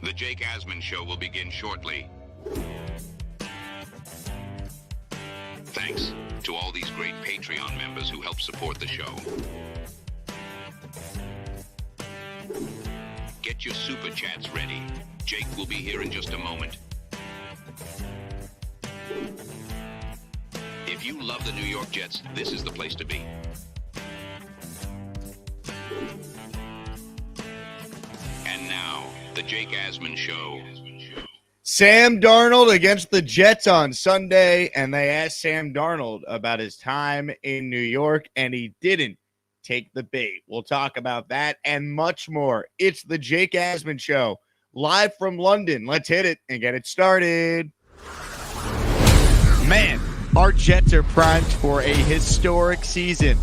The Jake Asman Show will begin shortly. Thanks to all these great Patreon members who help support the show. Get your super chats ready. Jake will be here in just a moment. If you love the New York Jets, this is the place to be. And now, the Jake Asman Show. Sam Darnold against the Jets on Sunday, and they asked Sam Darnold about his time in New York, and he didn't take the bait. We'll talk about that and much more. It's the Jake Asman Show, live from London. Let's hit it and get it started. Man, our Jets are primed for a historic season.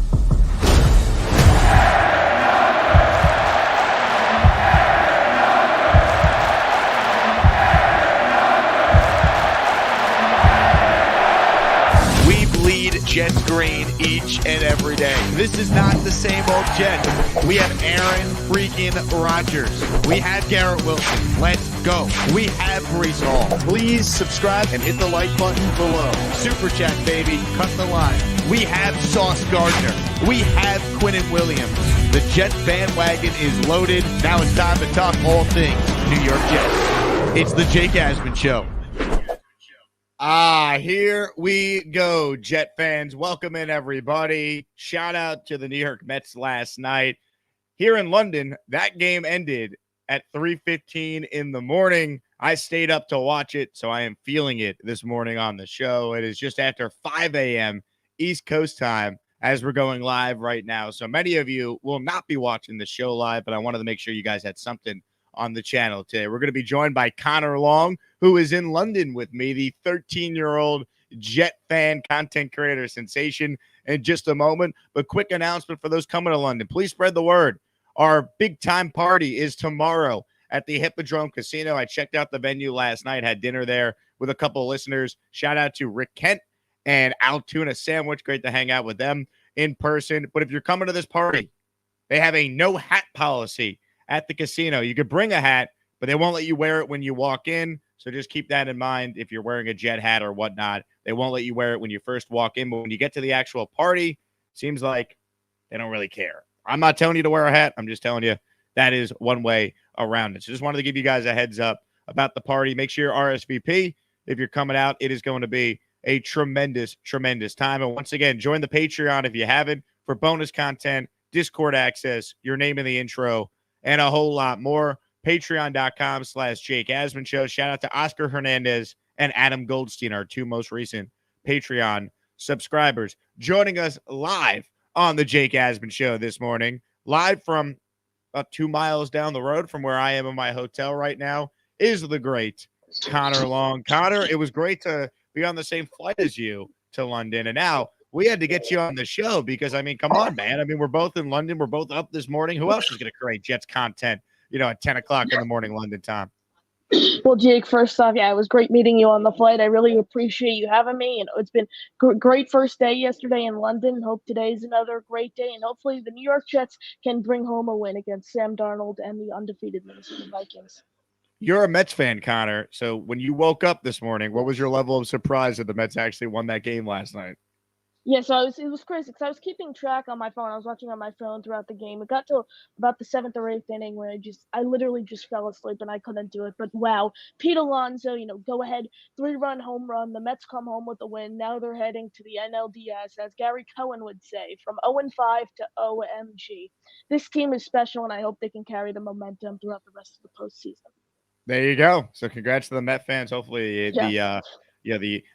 Jets green each and every day. This is not the same old Jets. We have Aaron freaking Rodgers. We have Garrett Wilson. Let's go. We have Breece Hall. Please subscribe and hit the like button below. Super chat, baby. Cut the line. We have Sauce Gardner. We have Quinnen Williams. The Jets bandwagon is loaded. Now it's time to talk all things New York Jets. It's the Jake Asman Show. Here we go, Jet fans. Welcome in, everybody. Shout out to the New York Mets last night. Here in London, that game ended at 3:15 in the morning. I stayed up to watch it, so I am feeling it this morning on the show. It is just after 5 a.m. East Coast time as we're going live right now. So many of you will not be watching the show live, but I wanted to make sure you guys had something on the channel today. We're going to be joined by Connor Long, who is in London with me, the 13-year-old Jet fan, content creator sensation, in just a moment. But quick announcement for those coming to London. Please spread the word. Our big-time party is tomorrow at the Hippodrome Casino. I checked out the venue last night, had dinner there with a couple of listeners. Shout out to Rick Kent and Al Tuna Sandwich. Great to hang out with them in person. But if you're coming to this party, they have a no-hat policy at the casino. You could bring a hat, but they won't let you wear it when you walk in. So just keep that in mind if you're wearing a Jet hat or whatnot. They won't let you wear it when you first walk in, but when you get to the actual party, seems like they don't really care. I'm not telling you to wear a hat. I'm just telling you that is one way around it. So just wanted to give you guys a heads up about the party. Make sure you're RSVP. If you're coming out, it is going to be a tremendous, tremendous time. And once again, join the Patreon if you haven't for bonus content, Discord access, your name in the intro, and a whole lot more. Patreon.com/Jake Asman Show. Shout out to Oscar Hernandez and Adam Goldstein, our two most recent Patreon subscribers, joining us live on the Jake Asman Show this morning, live from about 2 miles down the road from where I am in my hotel right now, is the great Connor Long. Connor, it was great to be on the same flight as you to London, and now we had to get you on the show because, I mean, come on, man. I mean, we're both in London. We're both up this morning. Who else is going to create Jets content, at 10 o'clock in the morning London time? Well, Jake, first off, yeah, it was great meeting you on the flight. I really appreciate you having me. It's been great first day yesterday in London. Hope today's another great day, and hopefully the New York Jets can bring home a win against Sam Darnold and the undefeated Minnesota Vikings. You're a Mets fan, Connor. So when you woke up this morning, what was your level of surprise that the Mets actually won that game last night? Yeah, so it was crazy because I was keeping track on my phone. I was watching on my phone throughout the game. It got to about the 7th or 8th inning where I literally just fell asleep and I couldn't do it. But wow, Pete Alonso, go ahead, 3-run home run. The Mets come home with a win. Now they're heading to the NLDS, as Gary Cohen would say, from 0-5 to OMG. This team is special, and I hope they can carry the momentum throughout the rest of the postseason. There you go. So congrats to the Met fans. Hopefully the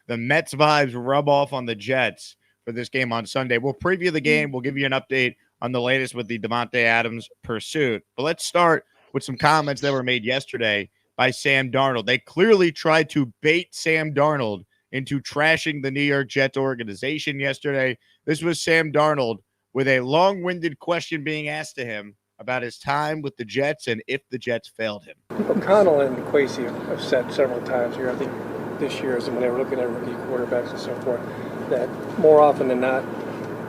Mets vibes rub off on the Jets for this game on Sunday. We'll preview the game. We'll give you an update on the latest with the Davante Adams pursuit. But let's start with some comments that were made yesterday by Sam Darnold. They clearly tried to bait Sam Darnold into trashing the New York Jets organization yesterday. This was Sam Darnold with a long-winded question being asked to him about his time with the Jets and if the Jets failed him. O'Connell and Kwesi have said several times here, I think this year, when they were looking at rookie quarterbacks and so forth, that more often than not,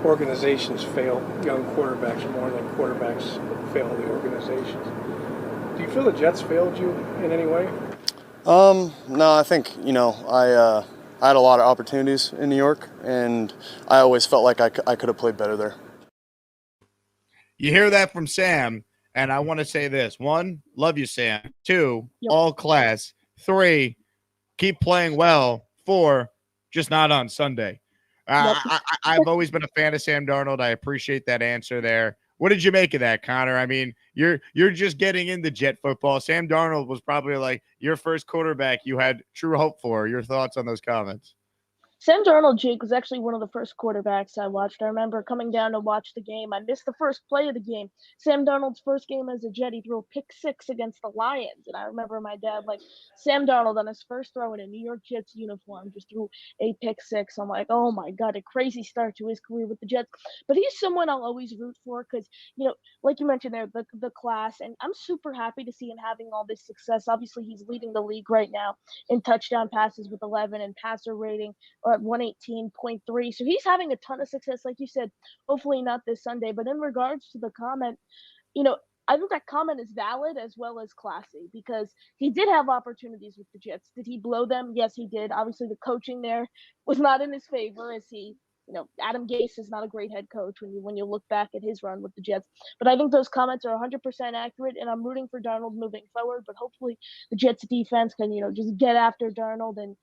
organizations fail young quarterbacks more than quarterbacks fail the organizations. Do Do you feel the Jets failed you in any way? No, I think, I had a lot of opportunities in New York, and I always felt like I could have played better there. You hear that from Sam, and I want to say this. 1, love you, Sam. 2, Yep. all class. 3, keep playing well. 4, just not on Sunday. Yep. I've always been a fan of Sam Darnold. I appreciate that answer there. What did you make of that, Connor? I mean, you're just getting into Jet football. Sam Darnold was probably like your first quarterback you had true hope for. Your thoughts on those comments? Sam Darnold, Jake, was actually one of the first quarterbacks I watched. I remember coming down to watch the game. I missed the first play of the game. Sam Darnold's first game as a Jet, he threw a pick 6 against the Lions. And I remember my dad, like, Sam Darnold on his first throw in a New York Jets uniform just threw a pick 6. I'm like, oh my God, a crazy start to his career with the Jets. But he's someone I'll always root for because, like you mentioned there, the class. And I'm super happy to see him having all this success. Obviously, he's leading the league right now in touchdown passes with 11 and passer rating at 118.3. So he's having a ton of success, like you said, hopefully not this Sunday. But in regards to the comment, I think that comment is valid as well as classy because he did have opportunities with the Jets. Did he blow them? Yes, he did. Obviously, the coaching there was not in his favor as he, Adam Gase is not a great head coach when you look back at his run with the Jets. But I think those comments are 100% accurate, and I'm rooting for Darnold moving forward. But hopefully, the Jets defense can, just get after Darnold, and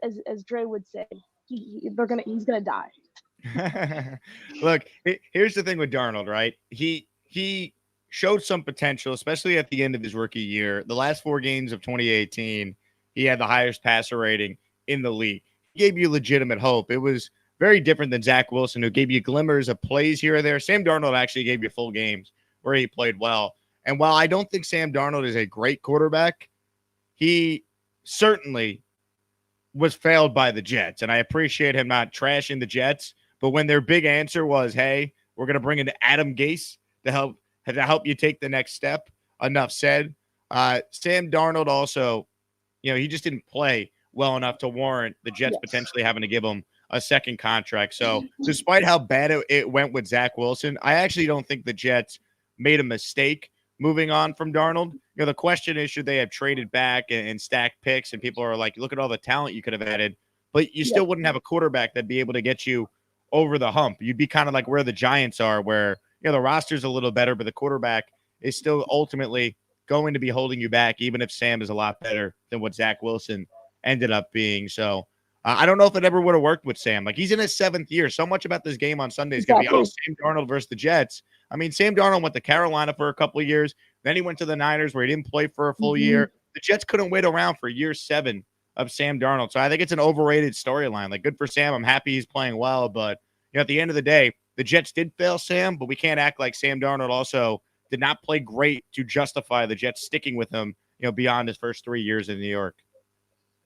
as Dre would say, he's gonna die. Look, here's the thing with Darnold, right? He showed some potential, especially at the end of his rookie year. The last 4 games of 2018, he had the highest passer rating in the league. He gave you legitimate hope. It was very different than Zach Wilson, who gave you glimmers of plays here or there. Sam Darnold actually gave you full games where he played well. And while I don't think Sam Darnold is a great quarterback, he certainly was failed by the Jets. And I appreciate him not trashing the Jets. But when their big answer was, hey, we're going to bring in Adam Gase to help you take the next step, enough said. Sam Darnold also, he just didn't play well enough to warrant the Jets potentially having to give him a second contract. So despite how bad it went with Zach Wilson, I actually don't think the Jets made a mistake moving on from Darnold. The question is, should they have traded back and stacked picks? And people are like, look at all the talent you could have added, but you still wouldn't have a quarterback that'd be able to get you over the hump. You'd be kind of like where the Giants are, where, the roster's a little better, but the quarterback is still ultimately going to be holding you back, even if Sam is a lot better than what Zach Wilson ended up being. So I don't know if it ever would have worked with Sam. Like, he's in his 7th year. So much about this game on Sunday is going to be, Sam Darnold versus the Jets. I mean, Sam Darnold went to Carolina for a couple of years. Then he went to the Niners where he didn't play for a full year. The Jets couldn't wait around for year 7 of Sam Darnold. So I think it's an overrated storyline. Like, good for Sam. I'm happy he's playing well. But, at the end of the day, the Jets did fail Sam, but we can't act like Sam Darnold also did not play great to justify the Jets sticking with him, beyond his first 3 years in New York.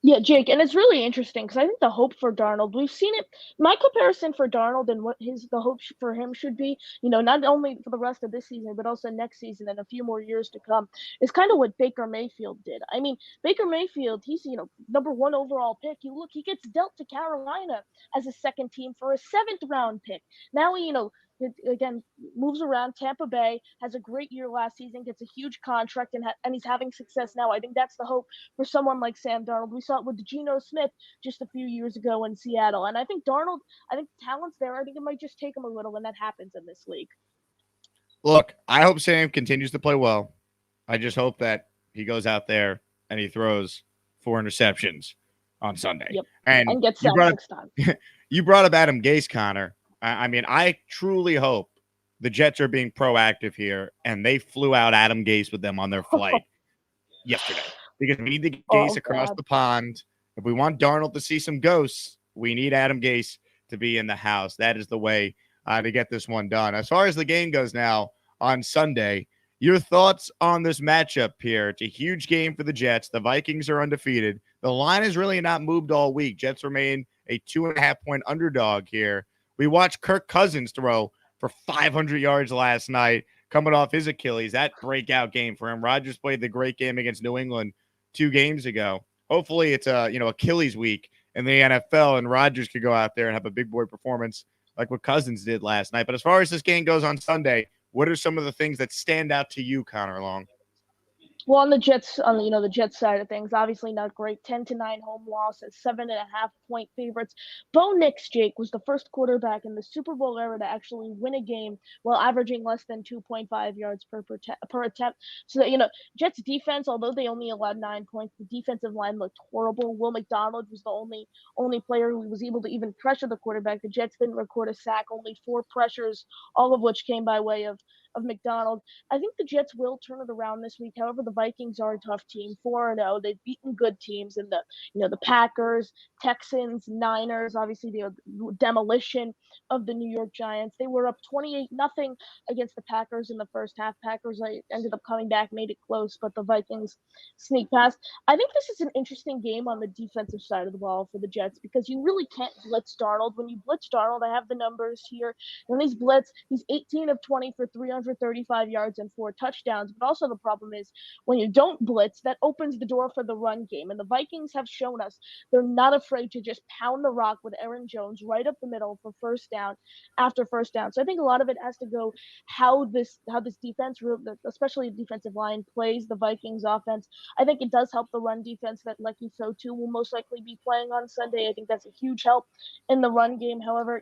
Yeah, Jake, and it's really interesting because I think the hope for Darnold, we've seen it. My comparison for Darnold and what the hope for him should be, not only for the rest of this season, but also next season and a few more years to come, is kind of what Baker Mayfield did. I mean, Baker Mayfield, he's, number 1 overall pick. He gets dealt to Carolina as a second team for a 7th round pick. Now, again, moves around. Tampa Bay has a great year last season, gets a huge contract, and he's having success now. I think that's the hope for someone like Sam Darnold. We saw it with Geno Smith just a few years ago in Seattle. And I think Darnold, talent's there. I think it might just take him a little when that happens in this league. Look, I hope Sam continues to play well. I just hope that he goes out there and he throws 4 interceptions on Sunday. Yep. And gets sacked next time. You brought up Adam Gase, Connor. I mean, I truly hope the Jets are being proactive here, and they flew out Adam Gase with them on their flight yesterday because we need to get Gase across the pond. If we want Darnold to see some ghosts, we need Adam Gase to be in the house. That is the way to get this one done. As far as the game goes now on Sunday, your thoughts on this matchup here? It's a huge game for the Jets. The Vikings are undefeated. The line has really not moved all week. Jets remain a 2.5-point underdog here. We watched Kirk Cousins throw for 500 yards last night, coming off his Achilles. That breakout game for him. Rodgers played the great game against New England 2 games ago. Hopefully it's Achilles week in the NFL, and Rodgers could go out there and have a big boy performance like what Cousins did last night. But as far as this game goes on Sunday, what are some of the things that stand out to you, Connor Long? Well, on the Jets, the Jets side of things, obviously not great. 10-9 home loss as 7.5-point favorites. Bo Nix, Jake, was the first quarterback in the Super Bowl era to actually win a game while averaging less than 2.5 yards per attempt. So that Jets defense, although they only allowed 9 points, the defensive line looked horrible. Will McDonald was the only player who was able to even pressure the quarterback. The Jets didn't record a sack, only 4 pressures, all of which came by way of McDonald. I think the Jets will turn it around this week. However, the Vikings are a tough team, 4-0. They've beaten good teams in the Packers, Texans, Niners, obviously the demolition of the New York Giants. They were up 28-0 against the Packers in the first half. Packers ended up coming back, made it close, but the Vikings sneak past. I think this is an interesting game on the defensive side of the ball for the Jets because you really can't blitz Darnold. When you blitz Darnold, I have the numbers here. When he's blitz, he's 18 of 20 for 335 yards and 4 touchdowns. But also the problem is when you don't blitz, that opens the door for the run game. And the Vikings have shown us they're not afraid to just pound the rock with Aaron Jones right up the middle for first down after first down. So I think a lot of it has to go how this defense, especially the defensive line, plays the Vikings offense. I think it does help the run defense that Lecky Fotu will most likely be playing on Sunday. I think that's a huge help in the run game. However,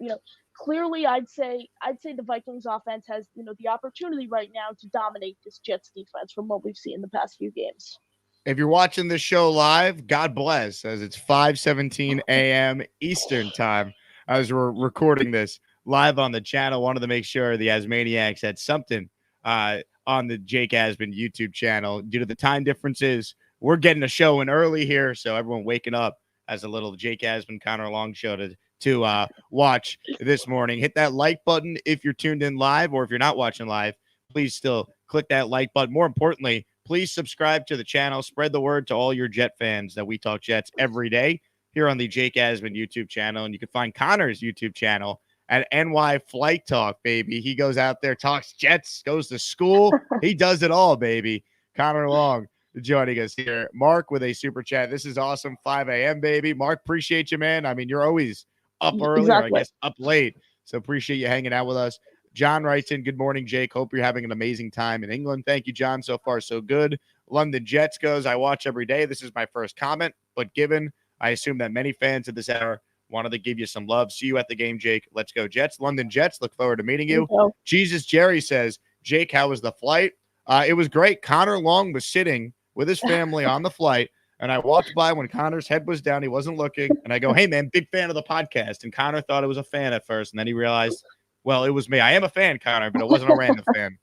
clearly I'd say the Vikings offense has, the opportunity right now to dominate this Jets defense from what we've seen in the past few games. If you're watching this show live, God bless, as it's 5:17 a.m. Eastern time as we're recording this live on the channel. Wanted to make sure the Asmaniacs had something on the Jake Asman YouTube channel. Due to the time differences, we're getting a show in early here, so everyone waking up as a little Jake Asman, Connor Long show to watch this morning. Hit that like button if you're tuned in live, or if you're not watching live, please still click that like button. More importantly, please subscribe to the channel. Spread the word to all your Jet fans that we talk Jets every day here on the Jake Asman YouTube channel. And you can find Connor's YouTube channel at NY Flight Talk, baby. He goes out there, talks Jets, goes to school. He does it all, baby. Connor Long joining us here. Mark with a super chat. This is awesome. 5 a.m., baby. Mark, appreciate you, man. I mean, you're always up early, exactly. or I guess up late. So appreciate you hanging out with us. John writes in, good morning, Jake. Hope you're having an amazing time in England. Thank you, John. So far, so good. London Jets goes, I watch every day. This is my first comment, but given I assume that many fans at this hour wanted to give you some love. See you at the game, Jake. Let's go, Jets. London Jets, look forward to meeting you. Jesus Jerry says, Jake, how was the flight? It was great. Connor Long was sitting with his family on the flight, and I walked by when Connor's head was down. He wasn't looking, and I go, hey, man, big fan of the podcast. And Connor thought it was a fan at first, and then he realized, well, it was me. I am a fan, Connor, but it wasn't a random fan.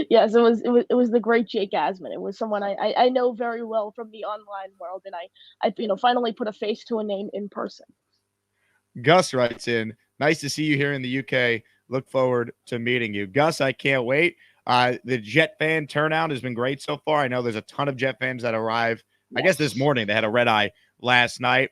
Yes, it was the great Jake Asman. It was someone I know very well from the online world, and I finally put a face to a name in person. Gus writes in, nice to see you here in the UK. Look forward to meeting you. Gus, I can't wait. The Jet fan turnout has been great so far. I know there's a ton of Jet fans that arrived. Yes. I guess this morning they had a red eye last night.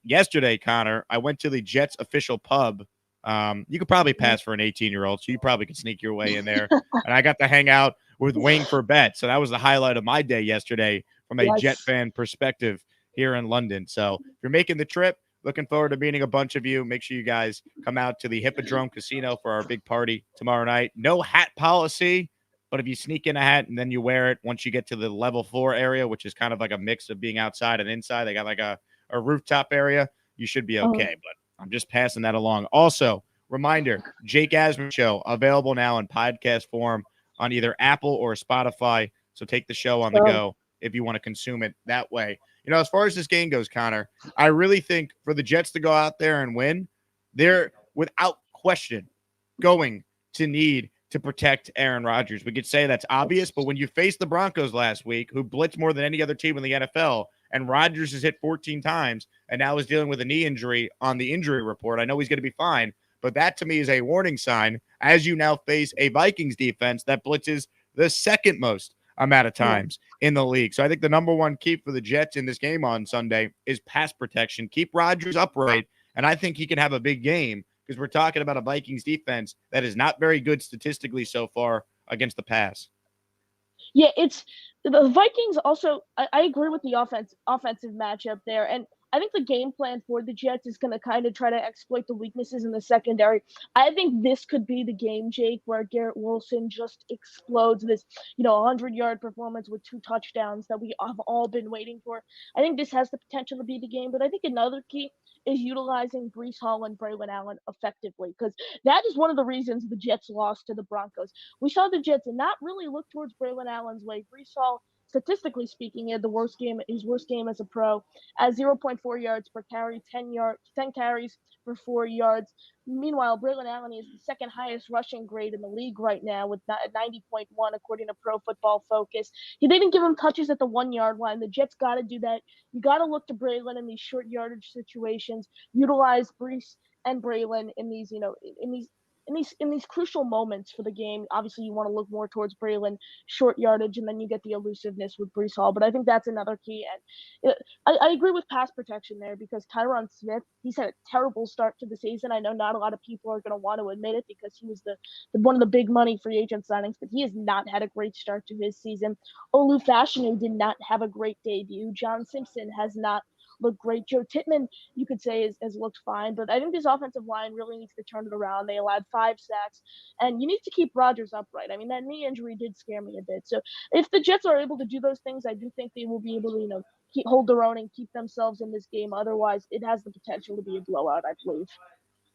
Yesterday, Connor, I went to the Jets official pub. You could probably pass for an 18-year-old, so you probably could sneak your way in there. And I got to hang out with Wayne Forbett. So that was the highlight of my day yesterday from a Jet fan perspective here in London. So if you're making the trip, looking forward to meeting a bunch of you. Make sure you guys come out to the Hippodrome Casino for our big party tomorrow night. No hat policy, but if you sneak in a hat and then you wear it once you get to the level 4 area, which is kind of like a mix of being outside and inside, they got like a rooftop area, you should be okay. But I'm just passing that along. Also, reminder, Jake Asman Show, available now in podcast form on either Apple or Spotify. So take the show on the go if you want to consume it that way. You know, as far as this game goes, Connor, I really think for the Jets to go out there and win, they're without question going to need to protect Aaron Rodgers. We could say that's obvious, but when you face the Broncos last week, who blitzed more than any other team in the NFL, and Rodgers is hit 14 times and now is dealing with a knee injury on the injury report, I know he's going to be fine, but that to me is a warning sign as you now face a Vikings defense that blitzes the second most amount of times in the league. So I think the number one key for the Jets in this game on Sunday is pass protection. Keep Rodgers upright, and I think he can have a big game because we're talking about a Vikings defense that is not very good statistically so far against the pass. Yeah, it's the Vikings also. I agree with the offensive matchup there, and I think the game plan for the Jets is going to kind of try to exploit the weaknesses in the secondary. I think this could be the game, Jake, where Garrett Wilson just explodes this, 100-yard performance with 2 touchdowns that we have all been waiting for. I think this has the potential to be the game, but I think another key is utilizing Breece Hall and Braylon Allen effectively, because that is one of the reasons the Jets lost to the Broncos. We saw the Jets not really look towards Braylon Allen's way. Breece Hall, statistically speaking, had his worst game as a pro, at 0.4 yards per carry, 10 carries for 4 yards. Meanwhile, Braylon Allen is the second highest rushing grade in the league right now with 90.1 according to Pro Football Focus. They didn't give him touches at the 1-yard line. The Jets got to do that. You got to look to Braylon in these short yardage situations. Utilize Breece and Braylon in these, in these crucial moments for the game. Obviously, you want to look more towards Braylon, short yardage, and then you get the elusiveness with Breece Hall. But I think that's another key. And I agree with pass protection there, because Tyron Smith, he's had a terrible start to the season. I know not a lot of people are going to want to admit it because he was the one of the big money free agent signings, but he has not had a great start to his season. Olu Fashanu did not have a great debut. John Simpson has not looked great. Joe Tittman, you could say, has looked fine, but I think this offensive line really needs to turn it around. They allowed 5 sacks, and you need to keep Rodgers upright. I mean, that knee injury did scare me a bit. So if the Jets are able to do those things, I do think they will be able to, hold their own and keep themselves in this game. Otherwise, it has the potential to be a blowout, I believe.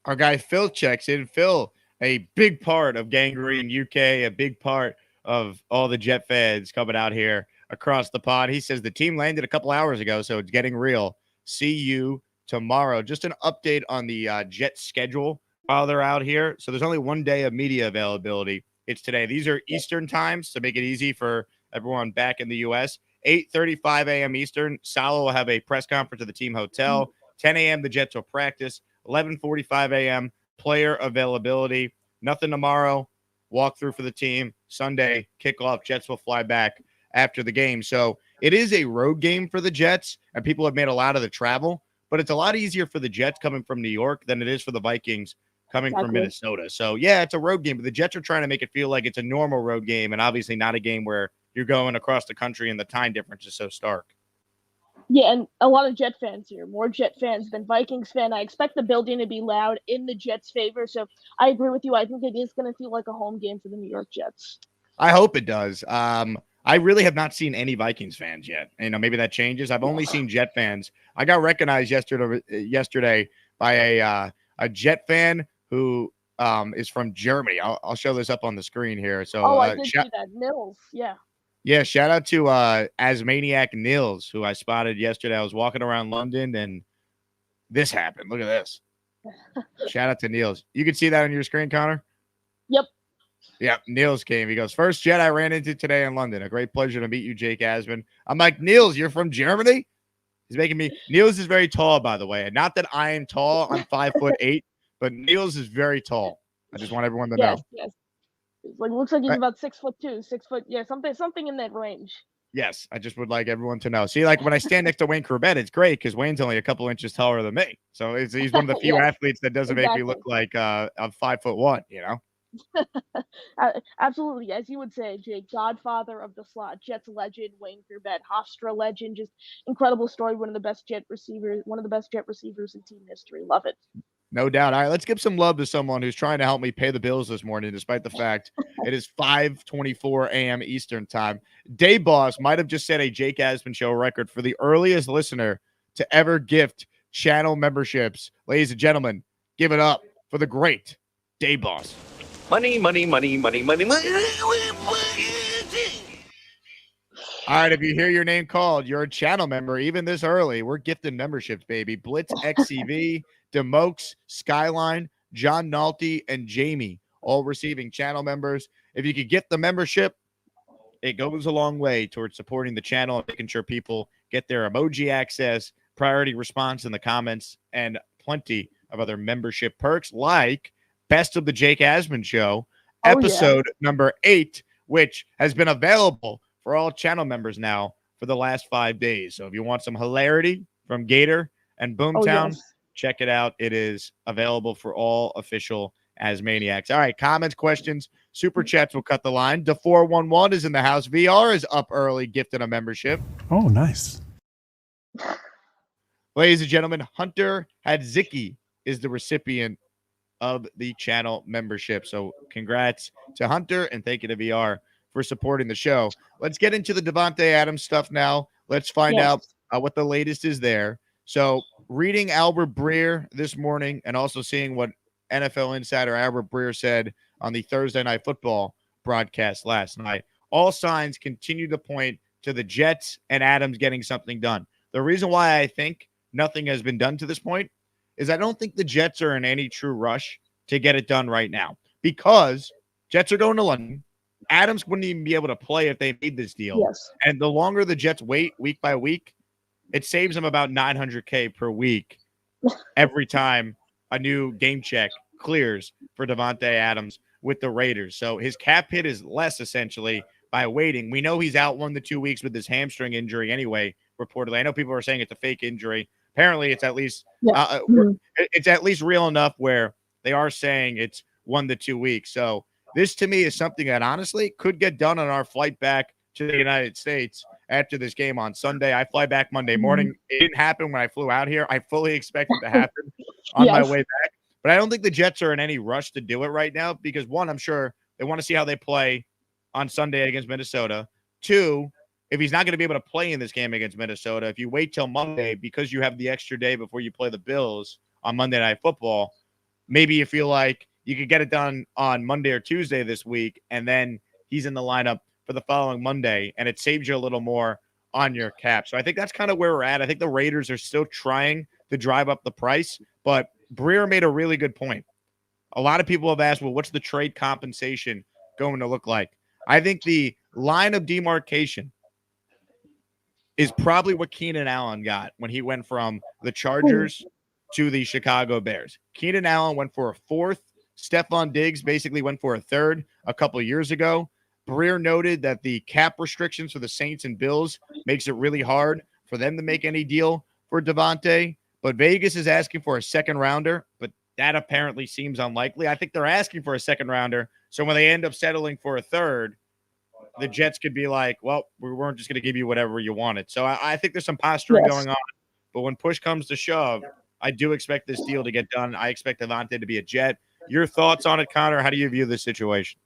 Our guy Phil checks in. Phil, a big part of Gangrene UK, a big part of all the Jet fans coming out here across the pond. He says the team landed a couple hours ago, so it's getting real. See you tomorrow. Just an update on the Jet schedule while they're out here. So there's only one day of media availability. It's today. These are Eastern times to make it easy for everyone back in the U.S. 8:35 a.m. Eastern. Salo will have a press conference at the team hotel. 10 a.m. the Jets will practice. 11:45 a.m. player availability. Nothing tomorrow. Walkthrough for the team. Sunday kickoff. Jets will fly back after the game. So it is a road game for the Jets, and people have made a lot of the travel, but it's a lot easier for the Jets coming from New York than it is for the Vikings coming from Minnesota. So yeah, it's a road game, but the Jets are trying to make it feel like it's a normal road game, and obviously not a game where you're going across the country and the time difference is so stark. Yeah, and a lot of Jet fans here, more Jet fans than Vikings fan. I expect the building to be loud in the Jets' favor. So I agree with you. I think it is going to feel like a home game for the New York Jets. I hope it does. I really have not seen any Vikings fans yet. Maybe that changes. I've only seen Jet fans. I got recognized yesterday by a Jet fan who is from Germany. I'll show this up on the screen here. So I did see that. Nils, yeah. Yeah, shout out to Asmaniac Nils, who I spotted yesterday. I was walking around London, and this happened. Look at this. Shout out to Nils. You can see that on your screen, Connor? Yep. Yeah, Niels came. He goes, first Jet I ran into today in London. A great pleasure to meet you, Jake Asman. I'm like, Niels, you're from Germany? He's making me. Niels is very tall, by the way. And not that I am tall. I'm 5'8", but Niels is very tall. I just want everyone to know. Yes. Looks like he's about 6'2", 6 foot. Yeah, something in that range. Yes, I just would like everyone to know. See, like when I stand next to Wayne Corbett, it's great because Wayne's only a couple inches taller than me. So he's one of the few athletes that doesn't make me look like I'm 5'1", Absolutely, as you would say, Jake, godfather of the slot, Jets legend, Wayne Corbett, Hofstra legend, just incredible story. One of the best Jet receivers in team history. Love it. No doubt. All right, let's give some love to someone who's trying to help me pay the bills this morning, despite the fact it is 5:24 a.m. Eastern time. Day Boss might have just set a Jake Asman Show record for the earliest listener to ever gift channel memberships. Ladies and gentlemen, give it up for the great Day Boss. Money. All right, if you hear your name called, you're a channel member. Even this early, we're gifting memberships, baby. Blitz XCV, Demokes, Skyline, John Nolte, and Jamie, all receiving channel members. If you could get the membership, it goes a long way towards supporting the channel and making sure people get their emoji access, priority response in the comments, and plenty of other membership perks like Best of the Jake Asman Show, episode number 8, which has been available for all channel members now for the last 5 days. So if you want some hilarity from Gator and Boomtown, check it out. It is available for all official Asmaniacs. All right, comments, questions, super chats will cut the line. The 411 is in the house. VR is up early, gifted a membership. Oh, nice. Ladies and gentlemen, Hunter Hadzicki is the recipient of the channel membership. So congrats to Hunter and thank you to VR for supporting the show. Let's get into the Davante Adams stuff now. Let's find out what the latest is there. So reading Albert Breer this morning and also seeing what NFL insider Albert Breer said on the Thursday Night Football broadcast last night, all signs continue to point to the Jets and Adams getting something done. The reason why I think nothing has been done to this point is I don't think the Jets are in any true rush to get it done right now because Jets are going to London. Adams wouldn't even be able to play if they made this deal. Yes. And the longer the Jets wait week by week, it saves them about $900K per week every time a new game check clears for Davante Adams with the Raiders. So his cap hit is less essentially by waiting. We know he's out 1 to 2 weeks with his hamstring injury anyway, reportedly. I know people are saying it's a fake injury. Apparently, it's at least it's at least real enough where they are saying it's 1 to 2 weeks. So this to me is something that honestly could get done on our flight back to the United States after this game on Sunday. I fly back Monday morning. It didn't happen when I flew out here. I fully expect it to happen on my way back. But I don't think the Jets are in any rush to do it right now because, one, I'm sure they want to see how they play on Sunday against Minnesota. Two, if he's not going to be able to play in this game against Minnesota, if you wait till Monday because you have the extra day before you play the Bills on Monday Night Football, maybe you feel like you could get it done on Monday or Tuesday this week, and then he's in the lineup for the following Monday, and it saves you a little more on your cap. So I think that's kind of where we're at. I think the Raiders are still trying to drive up the price, but Breer made a really good point. A lot of people have asked, well, what's the trade compensation going to look like? I think the line of demarcation is probably what Keenan Allen got when he went from the Chargers to the Chicago Bears. Keenan Allen went for a fourth. Stephon Diggs basically went for a third a couple of years ago. Breer noted that the cap restrictions for the Saints and Bills makes it really hard for them to make any deal for Davante. But Vegas is asking for a second rounder, but that apparently seems unlikely. I think they're asking for a second rounder. So when they end up settling for a third, the Jets could be like, well, we weren't just going to give you whatever you wanted. So I think there's some posturing going on. But when push comes to shove, I do expect this deal to get done. I expect Davante to be a Jet. Your thoughts on it, Connor? How do you view this situation?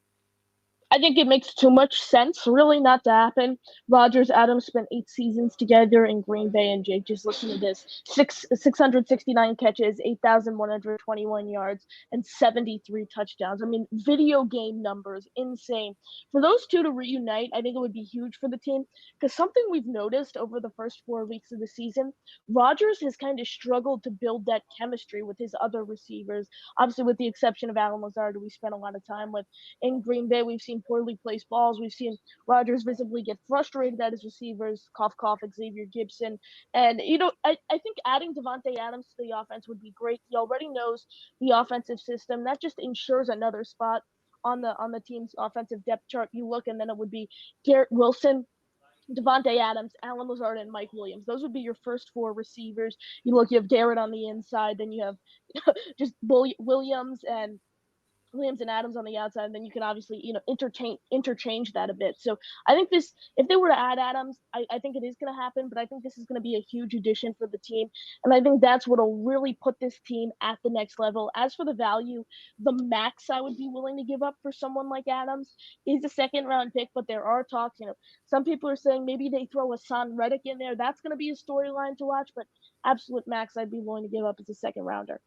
I think it makes too much sense, really, not to happen. Rodgers, Adams spent 8 seasons together in Green Bay, and Jake, just listen to this. 669 catches, 8,121 yards, and 73 touchdowns. I mean, video game numbers, insane. For those two to reunite, I think it would be huge for the team, because something we've noticed over the first 4 weeks of the season, Rodgers has kind of struggled to build that chemistry with his other receivers, obviously with the exception of Allen Lazard, who we spent a lot of time with. In Green Bay, we've seen poorly placed balls. We've seen Rodgers visibly get frustrated at his receivers, cough, Xavier Gibson. And, I think adding Davante Adams to the offense would be great. He already knows the offensive system. That just ensures another spot on the team's offensive depth chart. You look, and then it would be Garrett Wilson, Davante Adams, Allen Lazard, and Mike Williams. Those would be your first 4 receivers. You look, you have Garrett on the inside, then you have just Williams and Adams on the outside, and then you can obviously, interchange that a bit. So I think this, if they were to add Adams, I think it is going to happen, but I think this is going to be a huge addition for the team. And I think that's what will really put this team at the next level. As for the value, the max I would be willing to give up for someone like Adams is a second round pick, but there are talks, some people are saying maybe they throw Hassan Reddick in there. That's going to be a storyline to watch, but absolute max I'd be willing to give up as a second rounder.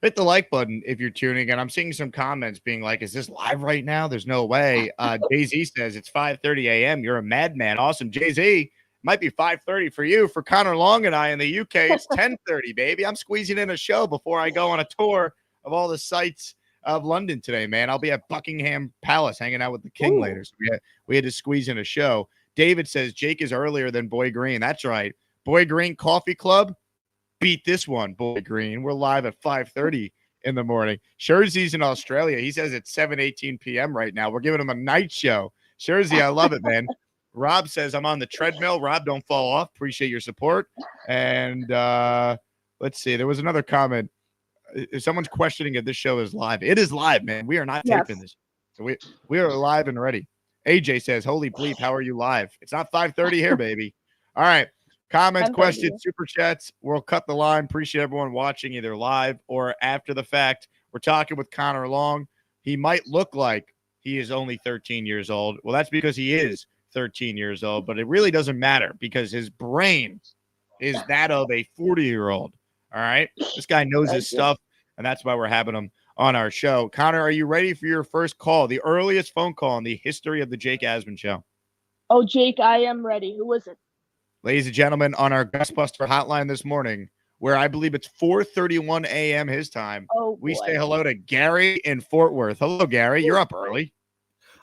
Hit the like button if you're tuning in. I'm seeing some comments being like, is this live right now? There's no way. Jay-Z says it's 5:30 a.m. You're a madman. Awesome. Jay-Z, might be 5:30 for you. For Connor Long and I in the UK, it's 10:30, baby. I'm squeezing in a show before I go on a tour of all the sites of London today, man. I'll be at Buckingham Palace hanging out with the king later. So we had to squeeze in a show. David says Jake is earlier than Boy Green. That's right. Boy Green Coffee Club. Beat this one, Boy Green. We're live at 5:30 in the morning. Sherzy's in Australia. He says it's 7:18 p.m. right now. We're giving him a night show. Sherzy, I love it, man. Rob says I'm on the treadmill. Rob, don't fall off. Appreciate your support. And let's see. There was another comment. Someone's questioning if this show is live. It is live, man. We are not taping this. So we are live and ready. AJ says, holy bleep, how are you live? It's not 5:30 here, baby. All right. Comments, 10:30. questions, super chats. We'll cut the line. Appreciate everyone watching either live or after the fact. We're talking with Connor Long. He might look like he is only 13 years old. Well, that's because he is 13 years old, but it really doesn't matter because his brain is that of a 40-year-old. All right. This guy knows his stuff, and that's why we're having him on our show. Connor, are you ready for your first call? The earliest phone call in the history of the Jake Asman Show. Oh, Jake, I am ready. Who is it? Ladies and gentlemen, on our Gustbuster hotline this morning, where I believe it's 4:31 a.m. his time, we say hello to Gary in Fort Worth. Hello, Gary. You're up early.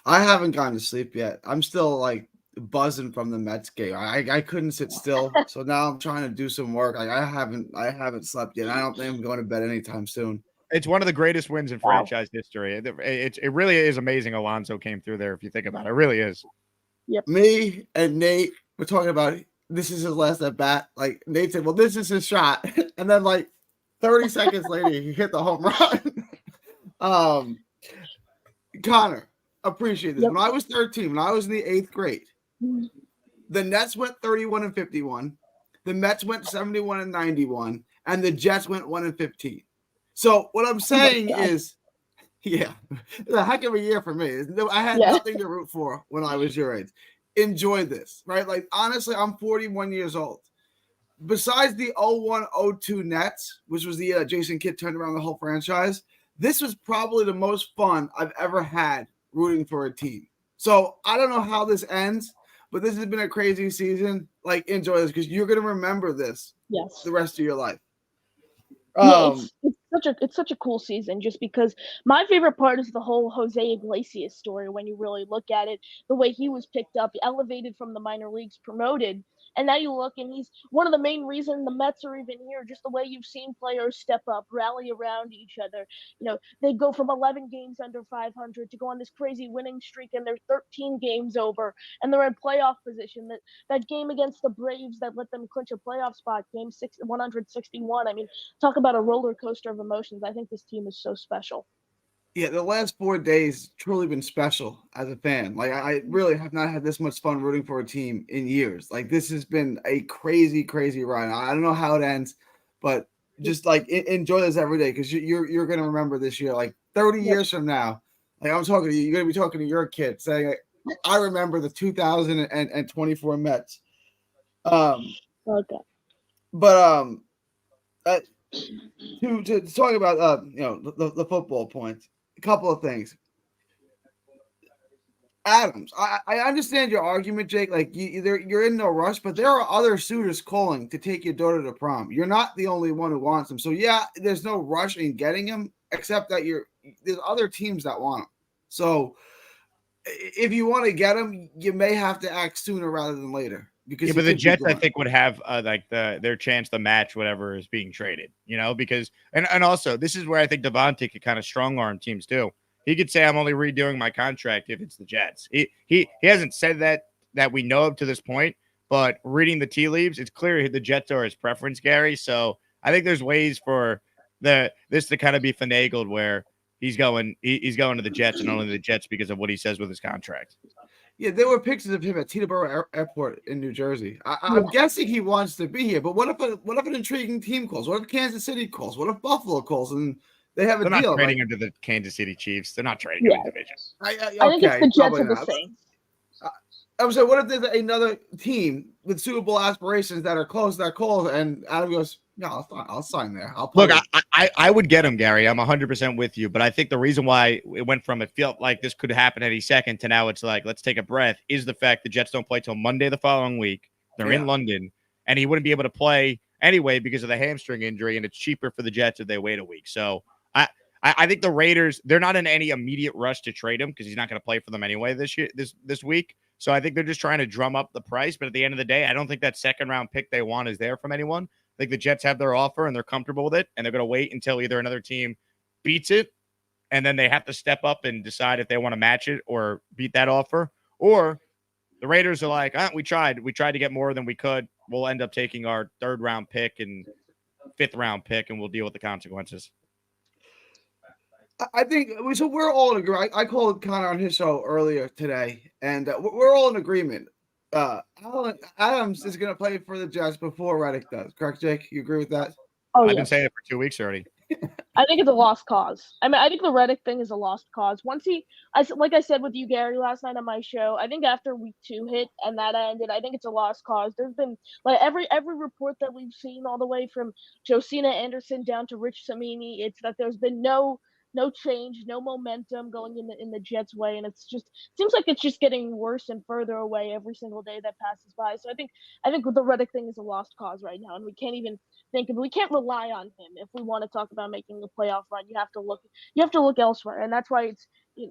I haven't gone to sleep yet. I'm still like buzzing from the Mets game. I couldn't sit still, so now I'm trying to do some work. Like I haven't slept yet. I don't think I'm going to bed anytime soon. It's one of the greatest wins in franchise history. It really is amazing Alonso came through there if you think about it. It really is. Yep. Me and Nate were talking about this is his last at bat. Like Nate said, well, this is his shot. And then like 30 seconds later, he hit the home run. Connor, appreciate this. Yep. When I was 13, when I was in the 8th grade, the Nets went 31-51. The Mets went 71-91, and the Jets went 1-15. So what I'm saying is, yeah, it's a heck of a year for me. I had nothing to root for when I was your age. Enjoy this, right? Like, honestly, I'm 41 years old. Besides the 01-02 Nets, which was the Jason Kidd turned around the whole franchise, this was probably the most fun I've ever had rooting for a team. So I don't know how this ends, but this has been a crazy season. Like, enjoy this because you're going to remember this the rest of your life. It's such a cool season just because my favorite part is the whole Jose Iglesias story when you really look at it, the way he was picked up, elevated from the minor leagues, promoted. And now you look and he's one of the main reasons the Mets are even here, just the way you've seen players step up, rally around each other. You know, they go from 11 games under 500 to go on this crazy winning streak and they're 13 games over and they're in playoff position. That game against the Braves that let them clinch a playoff spot, game 161. I mean, talk about a roller coaster of emotions. I think this team is so special. Yeah, the last 4 days truly been special as a fan. Like I really have not had this much fun rooting for a team in years. Like this has been a crazy, crazy run. I don't know how it ends, but just like enjoy this every day because you're gonna remember this year. Like 30 years from now, like I'm talking to you, you're gonna be talking to your kid saying, like, "I remember the 2024 Mets." Okay. But to talk about the football points. A couple of things. Adams, I understand your argument, Jake. Like you're in no rush, but there are other suitors calling to take your daughter to prom. You're not the only one who wants them. So yeah, there's no rush in getting him, except that there's other teams that want him. So if you want to get him, you may have to act sooner rather than later. Because but the Jets, I think, would have their chance to match whatever is being traded, because and also this is where I think Davante could kind of strong arm teams too. He could say, I'm only redoing my contract if it's the Jets. He hasn't said that we know up to this point, but reading the tea leaves, it's clear the Jets are his preference, Gary. So I think there's ways for this to kind of be finagled where he's going to the Jets and only the Jets because of what he says with his contract. Yeah, there were pictures of him at Teterboro Airport in New Jersey. I'm guessing he wants to be here, but what if an intriguing team calls? What if Kansas City calls? What if Buffalo calls and they have a deal? They're not trading him to the Kansas City Chiefs. They're not trading him in division. I think it's the Jets are the same. I was saying, what if there's another team with Super Bowl aspirations that are close that calls and Adam goes, no, I'll sign there. Look, I would get him, Gary. I'm 100% with you. But I think the reason why it went from it felt like this could happen any second to now it's like, let's take a breath, is the fact the Jets don't play till Monday the following week. They're in London, and he wouldn't be able to play anyway because of the hamstring injury, and it's cheaper for the Jets if they wait a week. So I think the Raiders, they're not in any immediate rush to trade him because he's not going to play for them anyway this week. So I think they're just trying to drum up the price. But at the end of the day, I don't think that second-round pick they want is there from anyone. I think the Jets have their offer and they're comfortable with it, and they're going to wait until either another team beats it, and then they have to step up and decide if they want to match it or beat that offer, or the Raiders are like, we tried to get more than we could. We'll end up taking our 3rd-round pick and 5th-round pick, and we'll deal with the consequences. I think so. We're all in agreement. I called Connor on his show earlier today, and we're all in agreement Adams is going to play for the Jets before Reddick does. Correct, Jake? You agree with that? Oh, I've yeah. been saying it for 2 weeks already. I think it's a lost cause. I mean, I think the Reddick thing is a lost cause. Once like I said with you, Gary, last night on my show, I think after week 2 hit and that ended, I think it's a lost cause. There's been like every report that we've seen, all the way from Josina Anderson down to Rich Samini, it's that there's been no change, no momentum going in the Jets' way, and it's just seems like it's just getting worse and further away every single day that passes by. So I think the Reddick thing is a lost cause right now, and we can't even we can't rely on him if we want to talk about making a playoff run. You have to look elsewhere, and that's why it's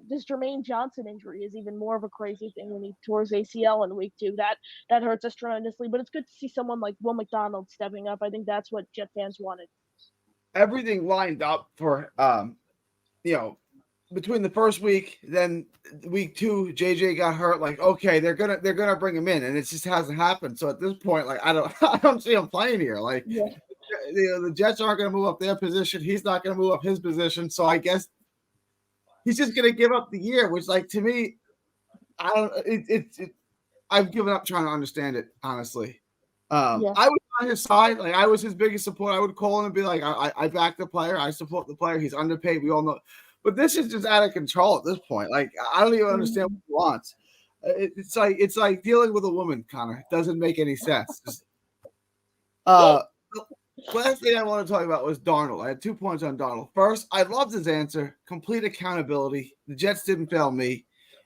this Jermaine Johnson injury is even more of a crazy thing when he tore his ACL in week 2. That hurts us tremendously, but it's good to see someone like Will McDonald stepping up. I think that's what Jet fans wanted. Everything lined up for between the first week, then week 2, JJ got hurt. Like, okay, they're gonna bring him in, and it just hasn't happened. So at this point, like, I don't see him playing here. Like, the Jets aren't gonna move up their position. He's not gonna move up his position. So I guess he's just gonna give up the year, which, like, to me, I don't. I've given up trying to understand it, honestly. I was on his side. Like, I was his biggest support. I would call him and be like, I back the player. I support the player. He's underpaid. We all know. But this is just out of control at this point. Like, I don't even understand what he wants. It's like dealing with a woman, Connor. It doesn't make any sense. The last thing I want to talk about was Darnold. I had 2 points on Darnold. First, I loved his answer. Complete accountability. The Jets didn't fail me.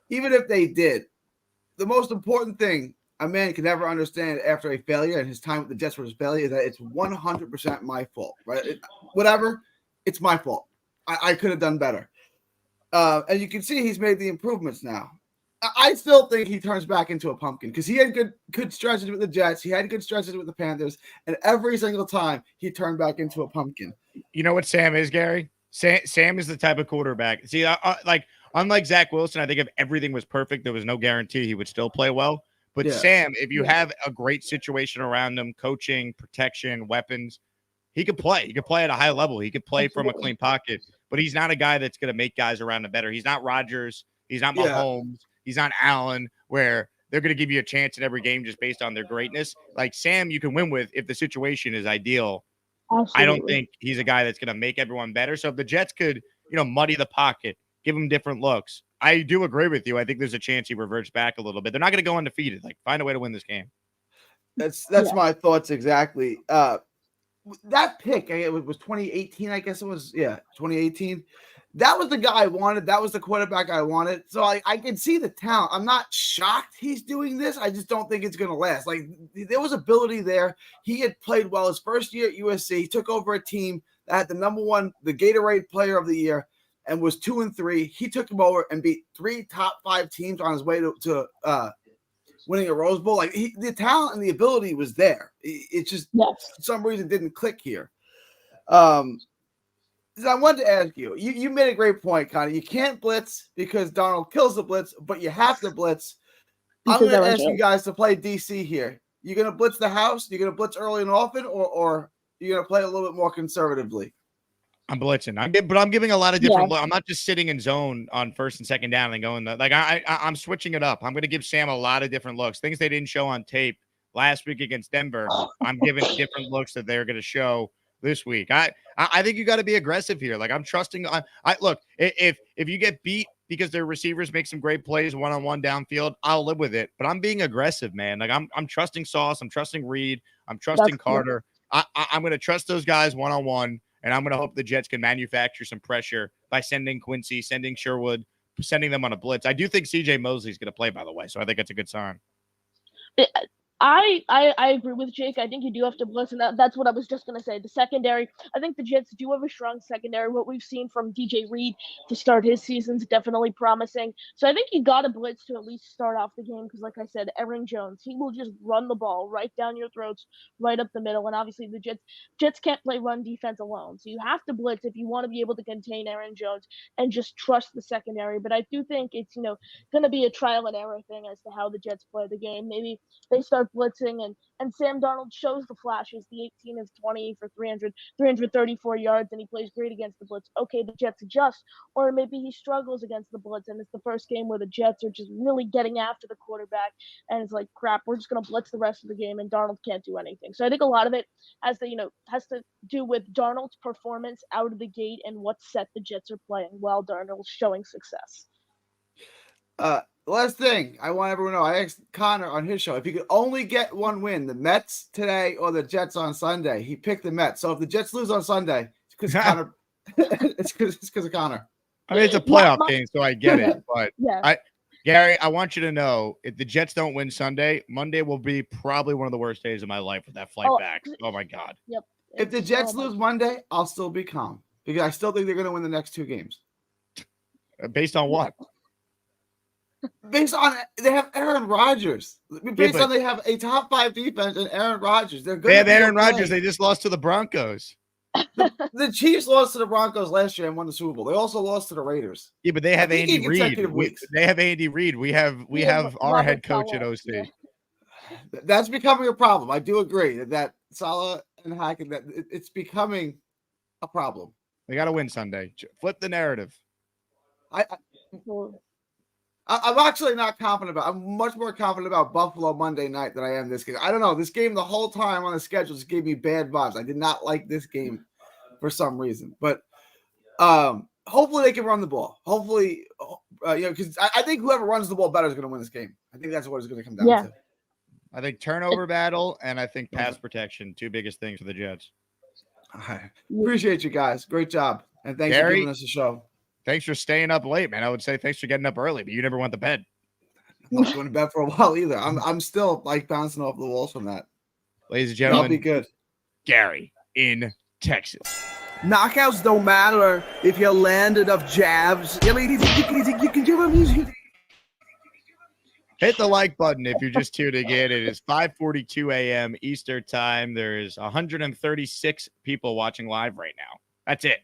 Even if they did, the most important thing a man can never understand after a failure, and his time with the Jets was a failure, is that it's 100% my fault, right? Whatever, it's my fault. I could have done better. And you can see he's made the improvements now. I still think he turns back into a pumpkin because he had good stretches with the Jets. He had good stretches with the Panthers. And every single time he turned back into a pumpkin. You know what Sam is, Gary? Sam is the type of quarterback. See, unlike Zach Wilson, I think if everything was perfect, there was no guarantee he would still play well. But Sam, if you have a great situation around him, coaching, protection, weapons, he could play. He could play at a high level. He could play from a clean pocket. But he's not a guy that's going to make guys around him better. He's not Rodgers. He's not Mahomes. He's not Allen, where they're going to give you a chance in every game just based on their greatness. Like Sam, you can win with if the situation is ideal. Absolutely. I don't think he's a guy that's going to make everyone better. So if the Jets could, muddy the pocket, give him different looks, I do agree with you. I think there's a chance he reverts back a little bit. They're not going to go undefeated. Like, find a way to win this game. That's my thoughts exactly. That pick, it was 2018, I guess it was. Yeah, 2018. That was the guy I wanted. That was the quarterback I wanted. So I can see the talent. I'm not shocked he's doing this. I just don't think it's going to last. Like, there was ability there. He had played well his first year at USC. He took over a team that had the number 1, the Gatorade Player of the Year, and was 2-3. He took him over and beat 3 top 5 teams on his way to winning a Rose Bowl. Like, the talent and the ability was there. It just for some reason didn't click here. I wanted to ask you. You made a great point, Connie. You can't blitz because Darnold kills the blitz, but you have to blitz. I'm going to ask you guys to play DC here. You going to blitz the house? You going to blitz early and often, or you going to play a little bit more conservatively? I'm blitzing. But I'm giving a lot of different looks. I'm not just sitting in zone on first and second down and going like I'm switching it up. I'm going to give Sam a lot of different looks, things they didn't show on tape last week against Denver. I'm giving different looks that they're going to show this week. I think you got to be aggressive here. Like, I'm trusting. Look, if you get beat because their receivers make some great plays one-on-one downfield, I'll live with it. But I'm being aggressive, man. Like, I'm trusting Sauce. I'm trusting Reed. I'm trusting Carter. I'm going to trust those guys one-on-one. And I'm going to hope the Jets can manufacture some pressure by sending Quincy, sending Sherwood, sending them on a blitz. I do think C.J. Mosley's going to play, by the way, so I think that's a good sign. I agree with Jake. I think you do have to blitz, and that's what I was just going to say. The secondary, I think the Jets do have a strong secondary. What we've seen from DJ Reed to start his season is definitely promising. So I think you got to blitz to at least start off the game because, like I said, Aaron Jones, he will just run the ball right down your throats, right up the middle. And obviously the Jets can't play run defense alone. So you have to blitz if you want to be able to contain Aaron Jones and just trust the secondary. But I do think it's, going to be a trial and error thing as to how the Jets play the game. Maybe they start start blitzing, and Sam Darnold shows the flashes, the 18 of 20 for 334 yards, and he plays great against the blitz. Okay, the Jets adjust, or maybe he struggles against the blitz, and it's the first game where the Jets are just really getting after the quarterback, and it's like, crap, we're just going to blitz the rest of the game, and Darnold can't do anything. So I think a lot of it has to do with Darnold's performance out of the gate and what set the Jets are playing while Darnold's showing success. Last thing I want everyone to know, I asked Connor on his show if he could only get one win, the Mets today or the Jets on Sunday. He picked the Mets. So if the Jets lose on Sunday, it's because Connor. it's because of Connor. I mean, it's a playoff game, so I get it. But Yeah. Gary, I want you to know, if the Jets don't win Sunday, Monday will be probably one of the worst days of my life with that flight back. Oh my God. Yep. If the Jets lose Monday, I'll still be calm because I still think they're going to win the next 2 games. Based on what? Based on they have Aaron Rodgers. Based on they have a top 5 defense and Aaron Rodgers. They're good. They have Aaron Rodgers. They just lost to the Broncos. The Chiefs lost to the Broncos last year and won the Super Bowl. They also lost to the Raiders. Yeah, but they have Andy Reid. They have Andy Reid. We have our head coach at OC. Yeah. That's becoming a problem. I do agree that Salah and Hackett, that it's becoming a problem. They got to win Sunday. Flip the narrative. I'm actually not confident about. I'm much more confident about Buffalo Monday night than I am this game. I don't know. This game the whole time on the schedule just gave me bad vibes. I did not like this game for some reason. But hopefully they can run the ball. Hopefully, because I think whoever runs the ball better is going to win this game. I think that's what it's going to come down to. I think turnover battle and I think pass protection, 2 biggest things for the Jets. I appreciate you guys. Great job. And thanks for giving us a show. Thanks for staying up late, man. I would say thanks for getting up early, but you never went to bed. I'm not going to bed for a while either. I'm still like bouncing off the walls from that. Ladies and gentlemen, I'll be good. Gary in Texas. Knockouts don't matter if you landed of jabs. Hit the like button if you're just tuning in. It is 5:42 a.m. Eastern time. There's 136 people watching live right now. That's it.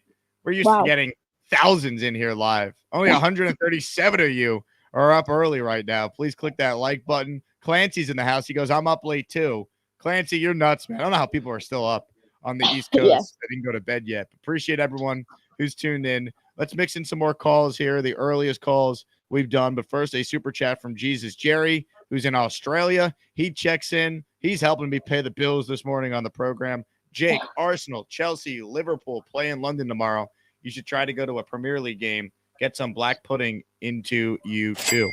We're used to getting thousands in here live. Only 137 of you are up early right now. Please click that like button. Clancy's in the house. He goes, I'm up late too. Clancy, you're nuts, man. I don't know how people are still up on the East Coast. They didn't go to bed yet. Appreciate everyone who's tuned in. Let's mix in some more calls here, the earliest calls we've done. But first, a super chat from Jesus Jerry, who's in Australia. He checks in. He's helping me pay the bills this morning on the program. Jake, Arsenal, Chelsea, Liverpool play in London tomorrow. You should try to go to a Premier League game. Get some black pudding into you too.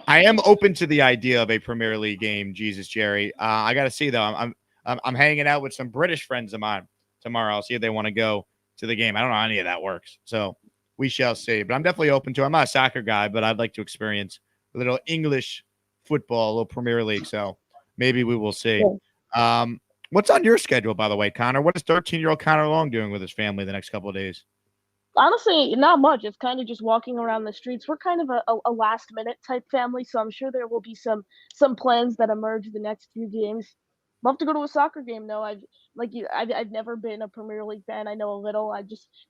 I am open to the idea of a Premier League game, Jesus Jerry. I got to see though. I'm hanging out with some British friends of mine tomorrow. I'll see if they want to go to the game. I don't know how any of that works, so we shall see. But I'm definitely open to it. I'm not a soccer guy, but I'd like to experience a little English football, a little Premier League. So maybe we will see. What's on your schedule, by the way, Connor? What is 13-year-old Connor Long doing with his family the next couple of days? Honestly, not much. It's kind of just walking around the streets. We're kind of a last-minute type family, so I'm sure there will be some plans that emerge the next few games. Love to go to a soccer game, though. I've never been a Premier League fan. I know a little.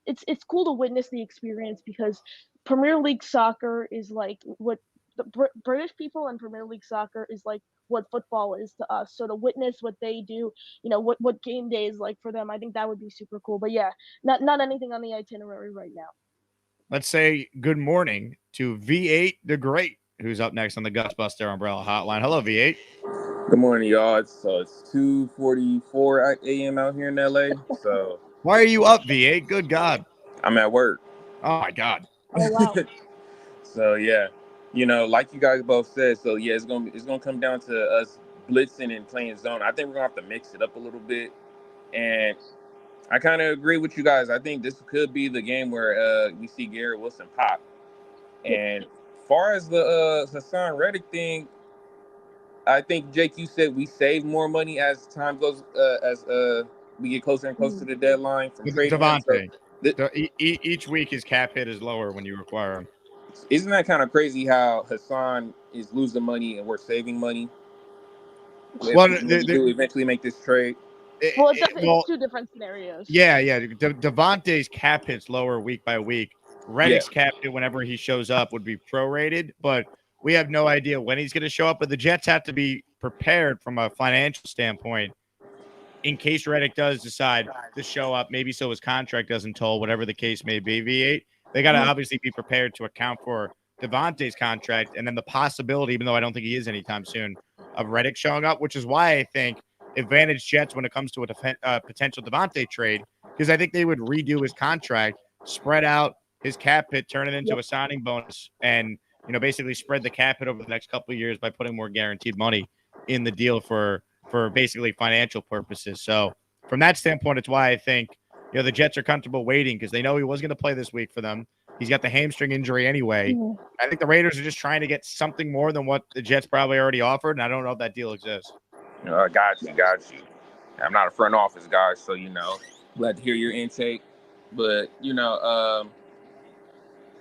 It's cool to witness the experience because Premier League soccer is like what the British people and Premier League soccer is like what football is to us. So to witness what they do, what game day is like for them, I think that would be super cool. But yeah, not anything on the itinerary right now. Let's say good morning to V8 the Great, who's up next on the Gusbuster Umbrella Hotline. Hello, V8. Good morning, y'all. It's 2:44 a.m. out here in LA. So why are you up, V8? Good God. I'm at work. Oh my God. Oh wow. So yeah. Like you guys both said, so yeah, it's gonna come down to us blitzing and playing zone. I think we're gonna have to mix it up a little bit, and I kind of agree with you guys. I think this could be the game where we see Garrett Wilson pop. And far as the Hassan Reddick thing, I think Jake, you said we save more money as time goes, as we get closer and closer to the deadline from trading. Davante. So each week his cap hit is lower when you require him. Isn't that kind of crazy how Hassan is losing money and we're saving money? Well, do eventually make this trade. It's 2 different scenarios. Yeah. Davante's cap hits lower week by week. Reddick's cap hit whenever he shows up would be prorated, but we have no idea when he's going to show up. But the Jets have to be prepared from a financial standpoint in case Reddick does decide to show up, maybe so his contract doesn't toll, whatever the case may be. V8, they got to obviously be prepared to account for Davante's contract and then the possibility, even though I don't think he is anytime soon, of Reddick showing up, which is why I think advantage Jets when it comes to a potential Davante trade, because I think they would redo his contract, spread out his cap hit, turn it into a signing bonus, and basically spread the cap hit over the next couple of years by putting more guaranteed money in the deal for basically financial purposes. So from that standpoint, it's why I think the Jets are comfortable waiting, because they know he was going to play this week for them. He's got the hamstring injury anyway. Mhm. I think the Raiders are just trying to get something more than what the Jets probably already offered, and I don't know if that deal exists. Got you. I'm not a front office guy, so glad to hear your intake. But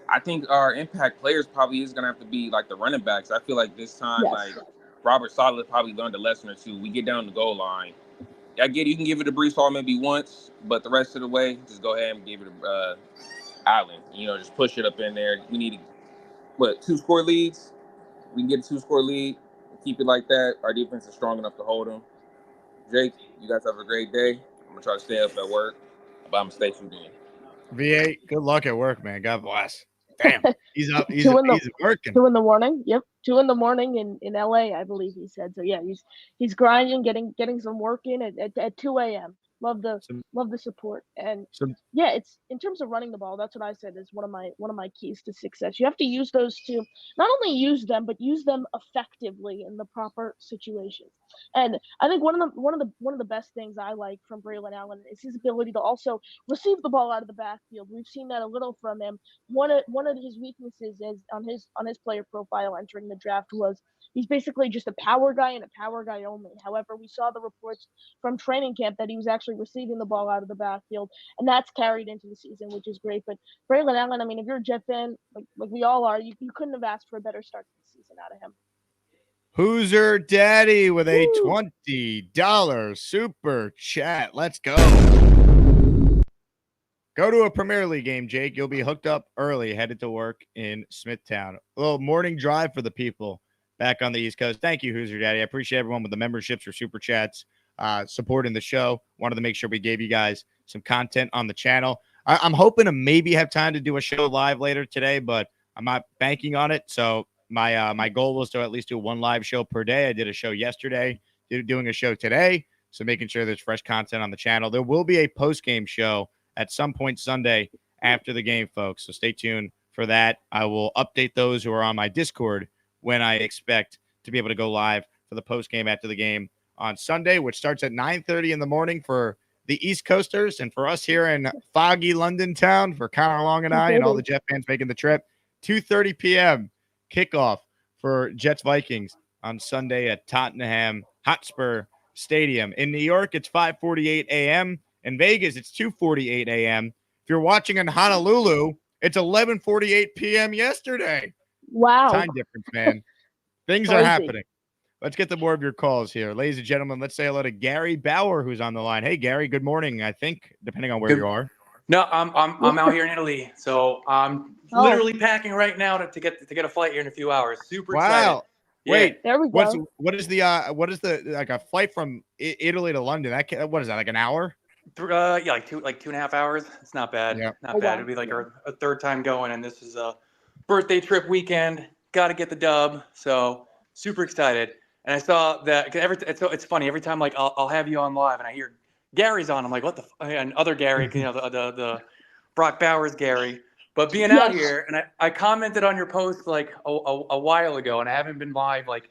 I think our impact players probably is gonna have to be like the running backs. I feel like this time, like Robert Saleh probably learned a lesson or two. We get down the goal line. I get it, you can give it to Breece Hall maybe once, but the rest of the way, just go ahead and give it to Allen. Just push it up in there. We need 2-score leads. We can get a 2-score lead. Keep it like that. Our defense is strong enough to hold them. Jake, you guys have a great day. I'm gonna try to stay up at work, but I'm gonna stay tuned in. V8, good luck at work, man. God bless. Damn, he's up. He's working. 2 in the morning. Yep, 2 in the morning in LA, I believe he said. So yeah, he's grinding, getting some work in at 2 a.m. Love the support. And yeah, it's in terms of running the ball. That's what I said is one of my keys to success. You have to use those two. Not only use them, but use them effectively in the proper situations. And I think one of the best things I like from Braylon Allen is his ability to also receive the ball out of the backfield. We've seen that a little from him. One of his weaknesses is on his player profile entering the draft was he's basically just a power guy and a power guy only. However, we saw the reports from training camp that he was actually receiving the ball out of the backfield, and that's carried into the season, which is great. But Braylon Allen, I mean, if you're a Jet fan, like we all are, you couldn't have asked for a better start to the season out of him. Hoosier Daddy with a $20 super chat. Let's go. Go to a Premier League game, Jake. You'll be hooked up early, headed to work in Smithtown. A little morning drive for the people back on the East Coast. Thank you, Hoosier Daddy. I appreciate everyone with the memberships or super chats supporting the show. Wanted to make sure we gave you guys some content on the channel. I'm hoping to maybe have time to do a show live later today, but I'm not banking on it. So my goal was to at least do one live show per day. I did a show yesterday, doing a show today. So making sure there's fresh content on the channel. There will be a post-game show at some point Sunday after the game, folks. So stay tuned for that. I will update those who are on my Discord when I expect to be able to go live for the post-game after the game on Sunday, which starts at 9:30 in the morning for the East Coasters, and for us here in foggy London town, for Connor Long and I and all the Jet fans making the trip, 2:30 p.m. kickoff for Jets Vikings on Sunday at Tottenham Hotspur Stadium. In New York, it's 5:48 a.m. In Vegas, it's 2:48 a.m. If you're watching in Honolulu, it's 11:48 p.m. yesterday. Wow. Time difference, man. Things are happening. Let's get the more of your calls here. Ladies and gentlemen, let's say hello to Gary Bauer, who's on the line. Hey, Gary, good morning, I think, depending on where you are. No, I'm out here in Italy, so I'm literally packing right now to get a flight here in a few hours. Super excited. Yeah. Wait, there we go. What is the like a flight from Italy to London? What is that, like an hour? Yeah, like 2.5 hours. It's not bad. Yeah. Not bad. It'll be like a third time going, and this is a birthday trip weekend. Got to get the dub, so super excited. And I saw that it's funny every time, like I'll have you on live and I hear Gary's on. I'm like, what the and other Gary, the Brock Bowers Gary. But being out here, and I commented on your post like a while ago, and I haven't been live like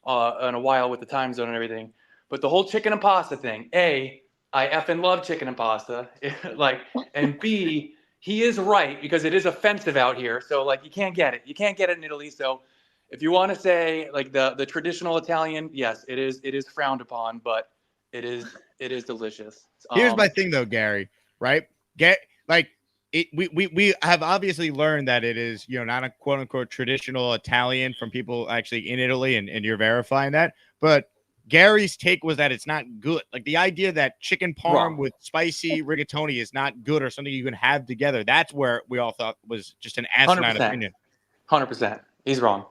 in a while with the time zone and everything. But the whole chicken and pasta thing, A, I effing love chicken and pasta, and B, he is right because it is offensive out here. So like you can't get it. You can't get it in Italy. So if you want to say like the traditional Italian, yes, it is frowned upon, but it is delicious. Here's my thing though, Gary, right? We have obviously learned that it is, not a quote unquote traditional Italian from people actually in Italy, and you're verifying that. But Gary's take was that it's not good. Like the idea that chicken parm with spicy rigatoni is not good or something you can have together. That's where we all thought was just an asinine opinion. 100%. He's wrong.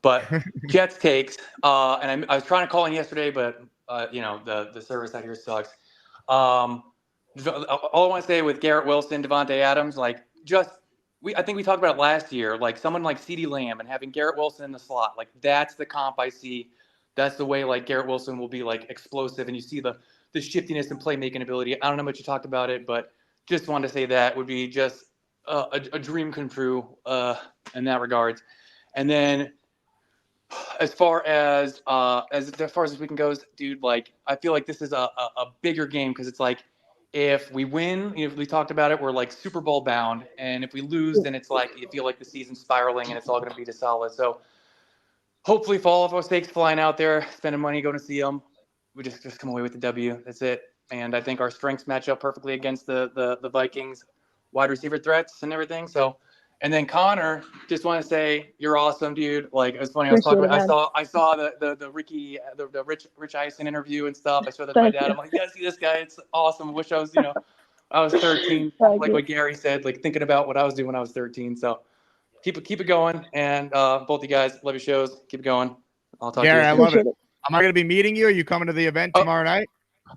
But Jets takes, and I was trying to call in yesterday, but the service out here sucks. All I want to say with Garrett Wilson, Davante Adams, I think we talked about it last year, like someone like CeeDee Lamb and having Garrett Wilson in the slot, like that's the comp I see. That's the way like Garrett Wilson will be like explosive, and you see the shiftiness and playmaking ability. I don't know how much you talked about it, but just wanted to say that would be just a dream come true in that regards. And then as far as this weekend goes, dude, like I feel like this is a bigger game because it's like if we win, if we talked about it, we're like Super Bowl bound, and if we lose, then it's like you feel like the season's spiraling and it's all going to be just solid. So hopefully, for all of us sakes, flying out there, spending money, going to see them, we just come away with the W. That's it. And I think our strengths match up perfectly against the Vikings wide receiver threats and everything. So. And then Connor, just want to say you're awesome, dude. Like it's funny, I saw the Rich Eisen interview and stuff. I saw that with my dad. I'm like, yeah, see this guy, it's awesome. I wish I was, I was 13, like what Gary said, like thinking about what I was doing when I was 13. So keep it going, and both you guys, love your shows. Keep it going. I'll talk Gary, to you. I love it. Am I going to be meeting you? Are you coming to the event tomorrow night?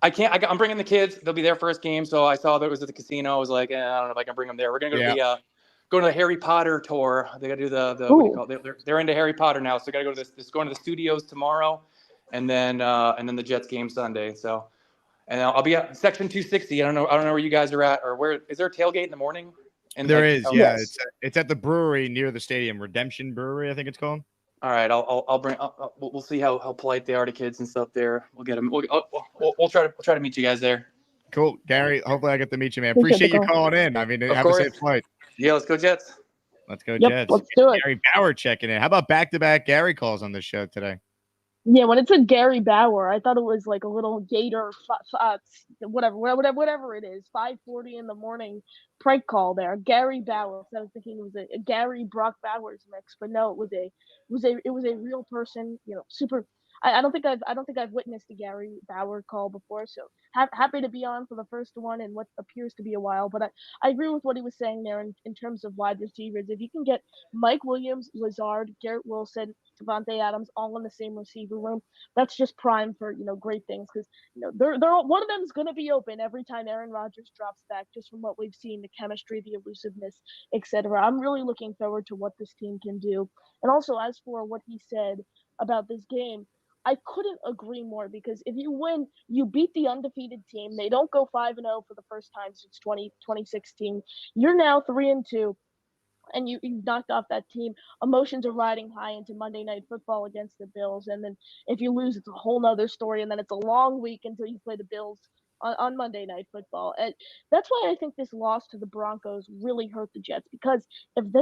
I can't. I'm bringing the kids. They'll be their first game. So I saw that it was at the casino. I was like, I don't know if I can bring them there. We're gonna go to going to the Harry Potter tour. They got to do the what do you call it? They're into Harry Potter now, so they got to go to this going to the studios tomorrow, and then the Jets game Sunday. So, and I'll be at section 260. I don't know where you guys are at, or where is there a tailgate in the morning? And there is, yeah. Yes. It's at the brewery near the stadium, Redemption Brewery, I think it's called. All right, I'll bring. We'll see how polite they are to kids and stuff there. We'll get them. We'll try to meet you guys there. Cool, Gary. Hopefully, I get to meet you, man. Appreciate you calling in. I mean, have a safe flight. Yeah, let's go Jets. Let's go Jets. Let's do it. Gary Bauer checking in. How about back-to-back Gary calls on this show today? Yeah, when it said Gary Bauer, I thought it was like a little Gator, whatever it is, 5:40 in the morning prank call there. Gary Bauer. So I was thinking it was a Gary Brock Bowers mix, but no, it was a real person. Super. I don't think I've witnessed a Gary Bauer call before, so happy to be on for the first one in what appears to be a while. But I agree with what he was saying there in terms of wide receivers. If you can get Mike Williams, Lazard, Garrett Wilson, Davante Adams all in the same receiver room, that's just prime for great things because they're one of them is going to be open every time Aaron Rodgers drops back. Just from what we've seen, the chemistry, the elusiveness, etc. I'm really looking forward to what this team can do. And also, as for what he said about this game, I couldn't agree more because if you win, you beat the undefeated team. They don't go 5-0 for the first time since 2016. You're now 3-2, and you've knocked off that team. Emotions are riding high into Monday Night Football against the Bills, and then if you lose, it's a whole nother story, and then it's a long week until you play the Bills on Monday Night Football. And that's why I think this loss to the Broncos really hurt the Jets, because if they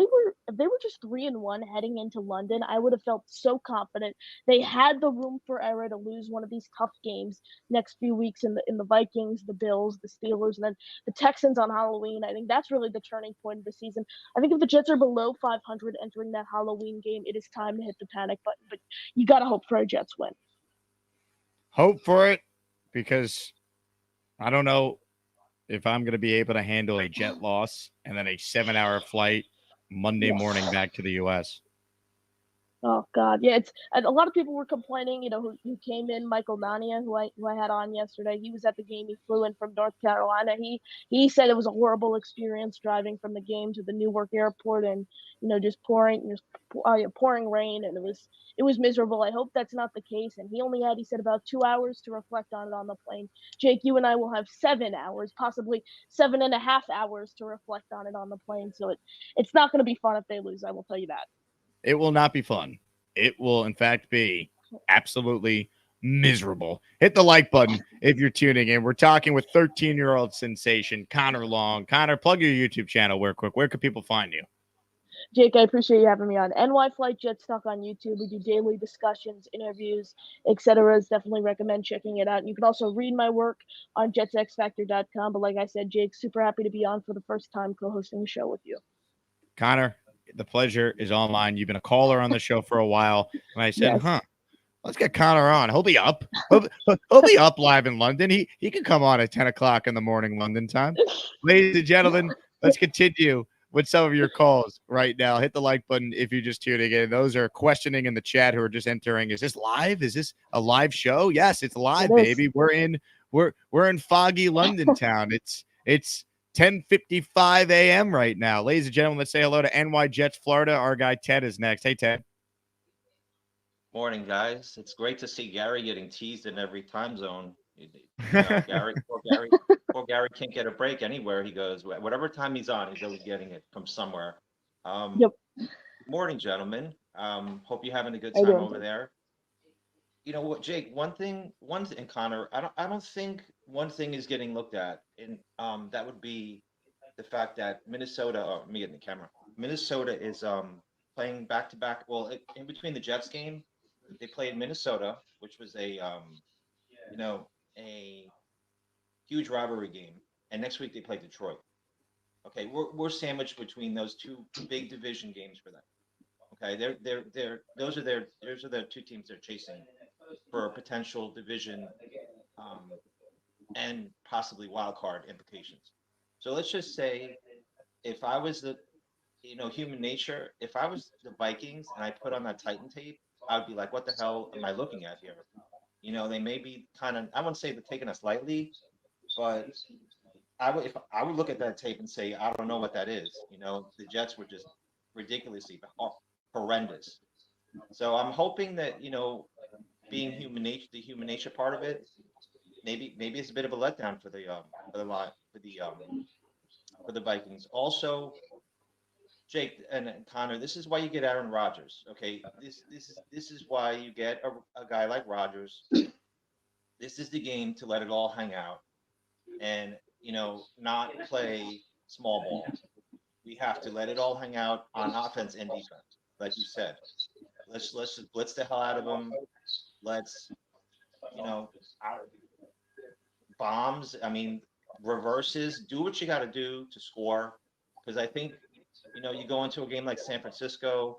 were just 3-1 heading into London, I would have felt so confident. They had the room for error to lose one of these tough games next few weeks in the Vikings, the Bills, the Steelers, and then the Texans on Halloween. I think that's really the turning point of the season. I think if the Jets are below 500 entering that Halloween game, it is time to hit the panic button. But you got to hope for a Jets win. Hope for it, because I don't know if I'm going to be able to handle a Jet loss and then a 7-hour flight Monday morning back to the U.S. Oh God, yeah. A lot of people were complaining. Who came in, Michael Mania, who I had on yesterday. He was at the game. He flew in from North Carolina. He said it was a horrible experience driving from the game to the Newark airport, and just pouring rain, and it was miserable. I hope that's not the case. And he said about 2 hours to reflect on it on the plane. Jake, you and I will have 7 hours, possibly 7.5 hours to reflect on it on the plane. So it's not going to be fun if they lose. I will tell you that. It will not be fun. It will, in fact, be absolutely miserable. Hit the like button if you're tuning in. We're talking with 13-year-old sensation Connor Long. Connor, plug your YouTube channel real quick. Where can people find you? Jake, I appreciate you having me on. NY Flight Jets Talk on YouTube. We do daily discussions, interviews, etc. Definitely recommend checking it out. And you can also read my work on jetsxfactor.com. But like I said, Jake, super happy to be on for the first time co-hosting the show with you. Connor, the pleasure is all mine. You've been a caller on the show for a while. And I said, let's get Connor on. He'll be up. He'll be up live in London. He can come on at 10 o'clock in the morning London time. Ladies and gentlemen, let's continue with some of your calls right now. Hit the like button if you're just tuning in. Those are questioning in the chat who are just entering. Is this live? Is this a live show? Yes, it's live, baby. We're in foggy London town. It's 10:55 a.m. right now. Ladies and gentlemen, let's say hello to NY Jets Florida. Our guy Ted is next. Hey, Ted. Morning, guys. It's great to see Gary getting teased in every time zone. Poor Gary can't get a break anywhere he goes. Whatever time he's on, he's always getting it from somewhere. Yep. Morning, gentlemen. Hope you're having a good time over there. You know what, Jake? One thing, and Connor, I don't think one thing is getting looked at, and that would be the fact that Minnesota. Oh, let me get in the camera. Minnesota is playing back to back. Well, in between the Jets game, they played Minnesota, which was a huge rivalry game, and next week they play Detroit. Okay, we're sandwiched between those two big division games for them. Okay, those are their two teams they're chasing for potential division and possibly wild card implications. So let's just say if I was human nature, if I was the Vikings and I put on that Titan tape, I would be like, what the hell am I looking at here? They may be kind of, I wouldn't say they're taking us lightly, but I would look at that tape and say, I don't know what that is. The Jets were just ridiculously horrendous. So I'm hoping that, being the human nature part of it, maybe it's a bit of a letdown for the Vikings. Also, Jake and Connor, this is why you get Aaron Rodgers. Okay, this is why you get a guy like Rodgers. This is the game to let it all hang out, and not play small ball. We have to let it all hang out on offense and defense, like you said. Let's just blitz the hell out of them. Let's bombs. I mean, reverses. Do what you got to do to score, because I think you go into a game like San Francisco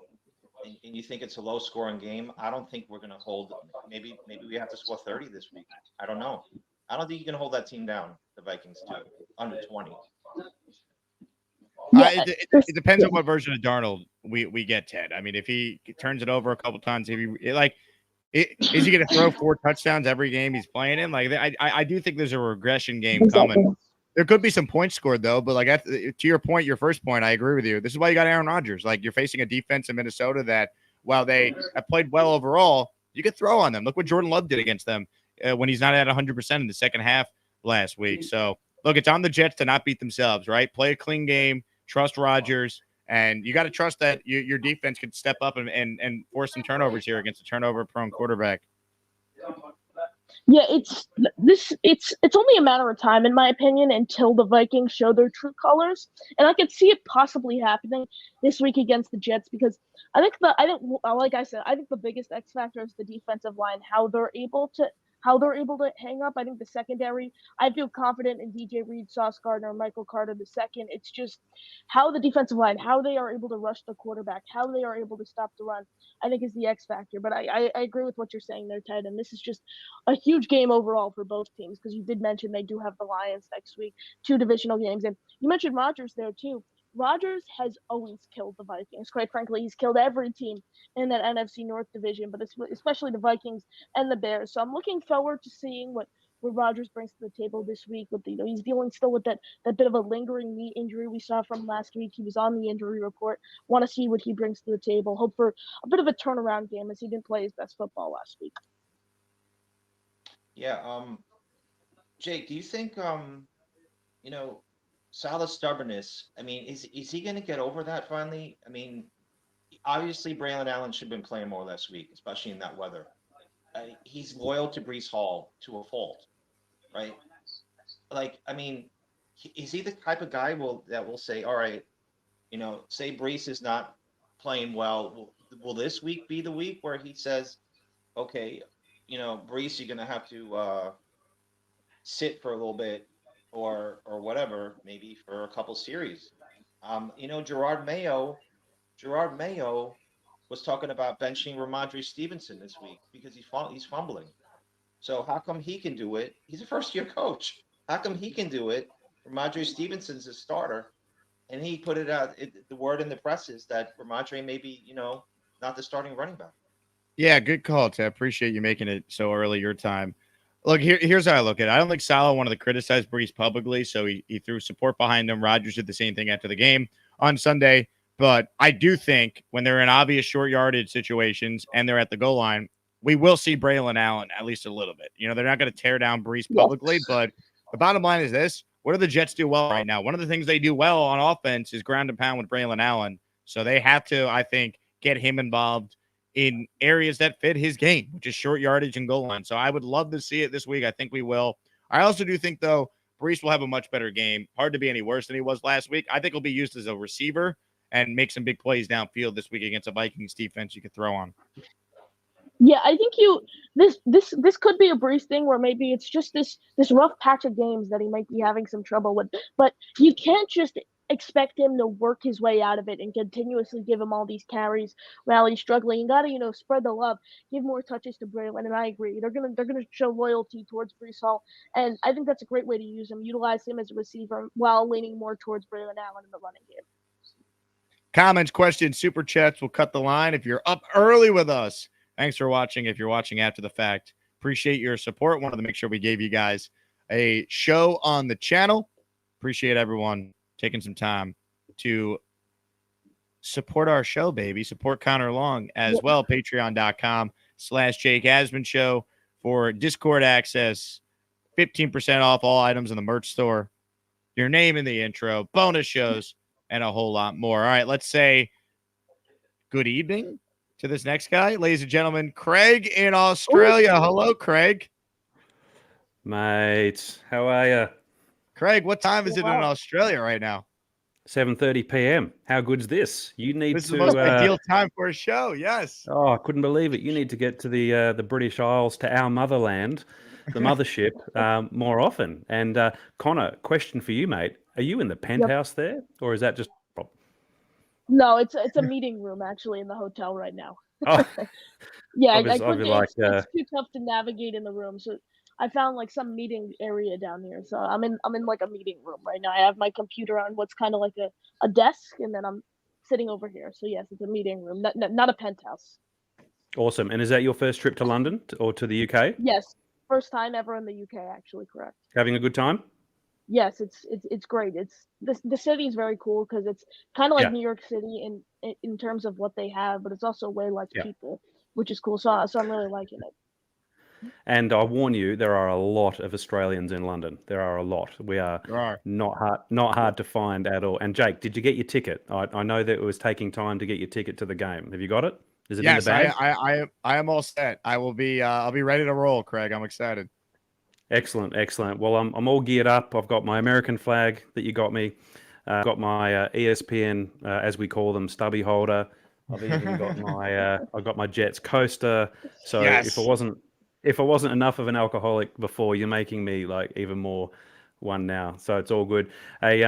and you think it's a low scoring game. I don't think we're going to hold. Maybe we have to score 30 this week. I don't know. I don't think you can hold that team down, the Vikings, to under 20. It depends on what version of Darnold we get, Ted. I mean, if he turns it over a couple times, is he going to throw 4 touchdowns every game he's playing in? Like, I do think there's a regression game coming. There could be some points scored, though. But to your point, your first point, I agree with you. This is why you got Aaron Rodgers. Like, you're facing a defense in Minnesota that, while they have played well overall, you could throw on them. Look what Jordan Love did against them when he's not at 100% in the second half last week. So, look, it's on the Jets to not beat themselves, right? Play a clean game, trust Rodgers, and you got to trust that your defense could step up and force some turnovers here against a turnover-prone quarterback. Yeah, it's only a matter of time, in my opinion, until the Vikings show their true colors, and I could see it possibly happening this week against the Jets, because like I said, I think the biggest X factor is the defensive line, how they're able to hang up. I think the secondary, I feel confident in DJ Reed, Sauce Gardner, Michael Carter the second. It's just how the defensive line, how they are able to rush the quarterback, how they are able to stop the run, I think is the X factor. But I agree with what you're saying there, Ted, and this is just a huge game overall for both teams, because you did mention they do have the Lions next week, 2 divisional games, and you mentioned Rodgers there too. Rodgers has always killed the Vikings. Quite frankly, he's killed every team in that NFC North division, but especially the Vikings and the Bears. So I'm looking forward to seeing what Rodgers brings to the table this week. He's dealing still with that bit of a lingering knee injury we saw from last week. He was on the injury report. Want to see what he brings to the table. Hope for a bit of a turnaround game, as he didn't play his best football last week. Yeah. Jake, do you think Salah's stubbornness, I mean, is he going to get over that finally? I mean, obviously Braylon Allen should have been playing more last week, especially in that weather. He's loyal to Breece Hall to a fault, right? Like, I mean, is he the type of guy that will say, all right, say Breece is not playing well, will this week be the week where he says, okay, Breece, you're going to have to sit for a little bit, or whatever, maybe for a couple series. Gerard Mayo was talking about benching Ramondre Stevenson this week because he's fumbling. So how come he can do it? He's a first-year coach. How come he can do it? Ramondre Stevenson's a starter, and he put it out. The word in the press is that Ramondre may be, not the starting running back. Yeah, good call, Ted. Appreciate you making it so early your time. Look, here's how I look at it. I don't think Salah wanted to criticize Brees publicly, so he threw support behind him. Rodgers did the same thing after the game on Sunday. But I do think when they're in obvious short yardage situations and they're at the goal line, we will see Braylon Allen at least a little bit. They're not going to tear down Brees publicly, but the bottom line is this. What do the Jets do well right now? One of the things they do well on offense is ground and pound with Braylon Allen. So they have to, I think, get him involved in areas that fit his game, which is short yardage and goal line. So I would love to see it this week. I think we will. I also do think, though, Brees will have a much better game. Hard to be any worse than he was last week. I think he'll be used as a receiver and make some big plays downfield this week against a Vikings defense you could throw on. Yeah, I think this could be a Brees thing where maybe it's just this rough patch of games that he might be having some trouble with. But you can't just expect him to work his way out of it and continuously give him all these carries while he's struggling. You gotta, spread the love, give more touches to Braylon, and I agree. They're gonna show loyalty towards Brees Hall, and I think that's a great way to use him, utilize him as a receiver while leaning more towards Braylon Allen in the running game. Comments, questions, super chats will cut the line. If you're up early with us, thanks for watching. If you're watching after the fact, appreciate your support. Wanted to make sure we gave you guys a show on the channel. Appreciate everyone taking some time to support our show, baby. Support Connor Long as well. Patreon.com/Jake Asman Show for Discord access. 15% off all items in the merch store. Your name in the intro, bonus shows, and a whole lot more. All right, let's say good evening to this next guy. Ladies and gentlemen, Craig in Australia. Ooh. Hello, Craig. Mate, how are you? Craig, what time is it in Australia right now? 7:30 p.m. How good's this? You need this to. This is the most ideal time for a show, yes. Oh, I couldn't believe it. You need to get to the British Isles, to our motherland, the mothership, more often. And Connor, question for you, mate. Are you in the penthouse there, or is that just... No, it's a meeting room, actually, in the hotel right now. Oh. Yeah, it's too tough to navigate in the room, so I found like some meeting area down here. So I'm in like a meeting room right now. I have my computer on what's kind of like a desk, and then I'm sitting over here. So yes, it's a meeting room, not a penthouse. Awesome. And is that your first trip to London or to the UK? Yes, first time ever in the UK, actually. Correct. Having a good time? Yes, it's great. The city is very cool because it's kind of like New York City in terms of what they have, but it's also way less people, which is cool. So I'm really liking it. And I warn you, there are a lot of Australians in London. There are a lot. We are not hard to find at all. And Jake, did you get your ticket? I know that it was taking time to get your ticket to the game. Have you got it? Is it in the bag? I am all set. I'll be ready to roll, Craig. I'm excited. Excellent. Well, I'm all geared up. I've got my American flag that you got me. I've got my ESPN, as we call them, stubby holder. I've even got my Jets coaster. So if I wasn't enough of an alcoholic before, you're making me like even more one now. So it's all good. Hey,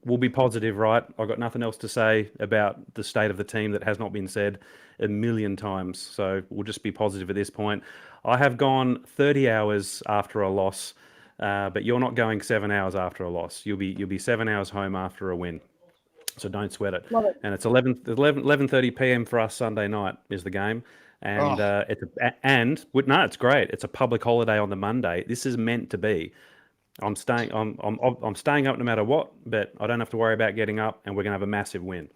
we'll be positive, right? I've got nothing else to say about the state of the team that has not been said a million times. So we'll just be positive at this point. I have gone 30 hours after a loss, but you're not going 7 hours after a loss. You'll be 7 hours home after a win. So don't sweat it. Love it. And it's 11:30 p.m. for us Sunday night is the game. And it's great. It's a public holiday on the Monday. This is meant to be. I'm staying up no matter what, but I don't have to worry about getting up, and we're gonna have a massive win.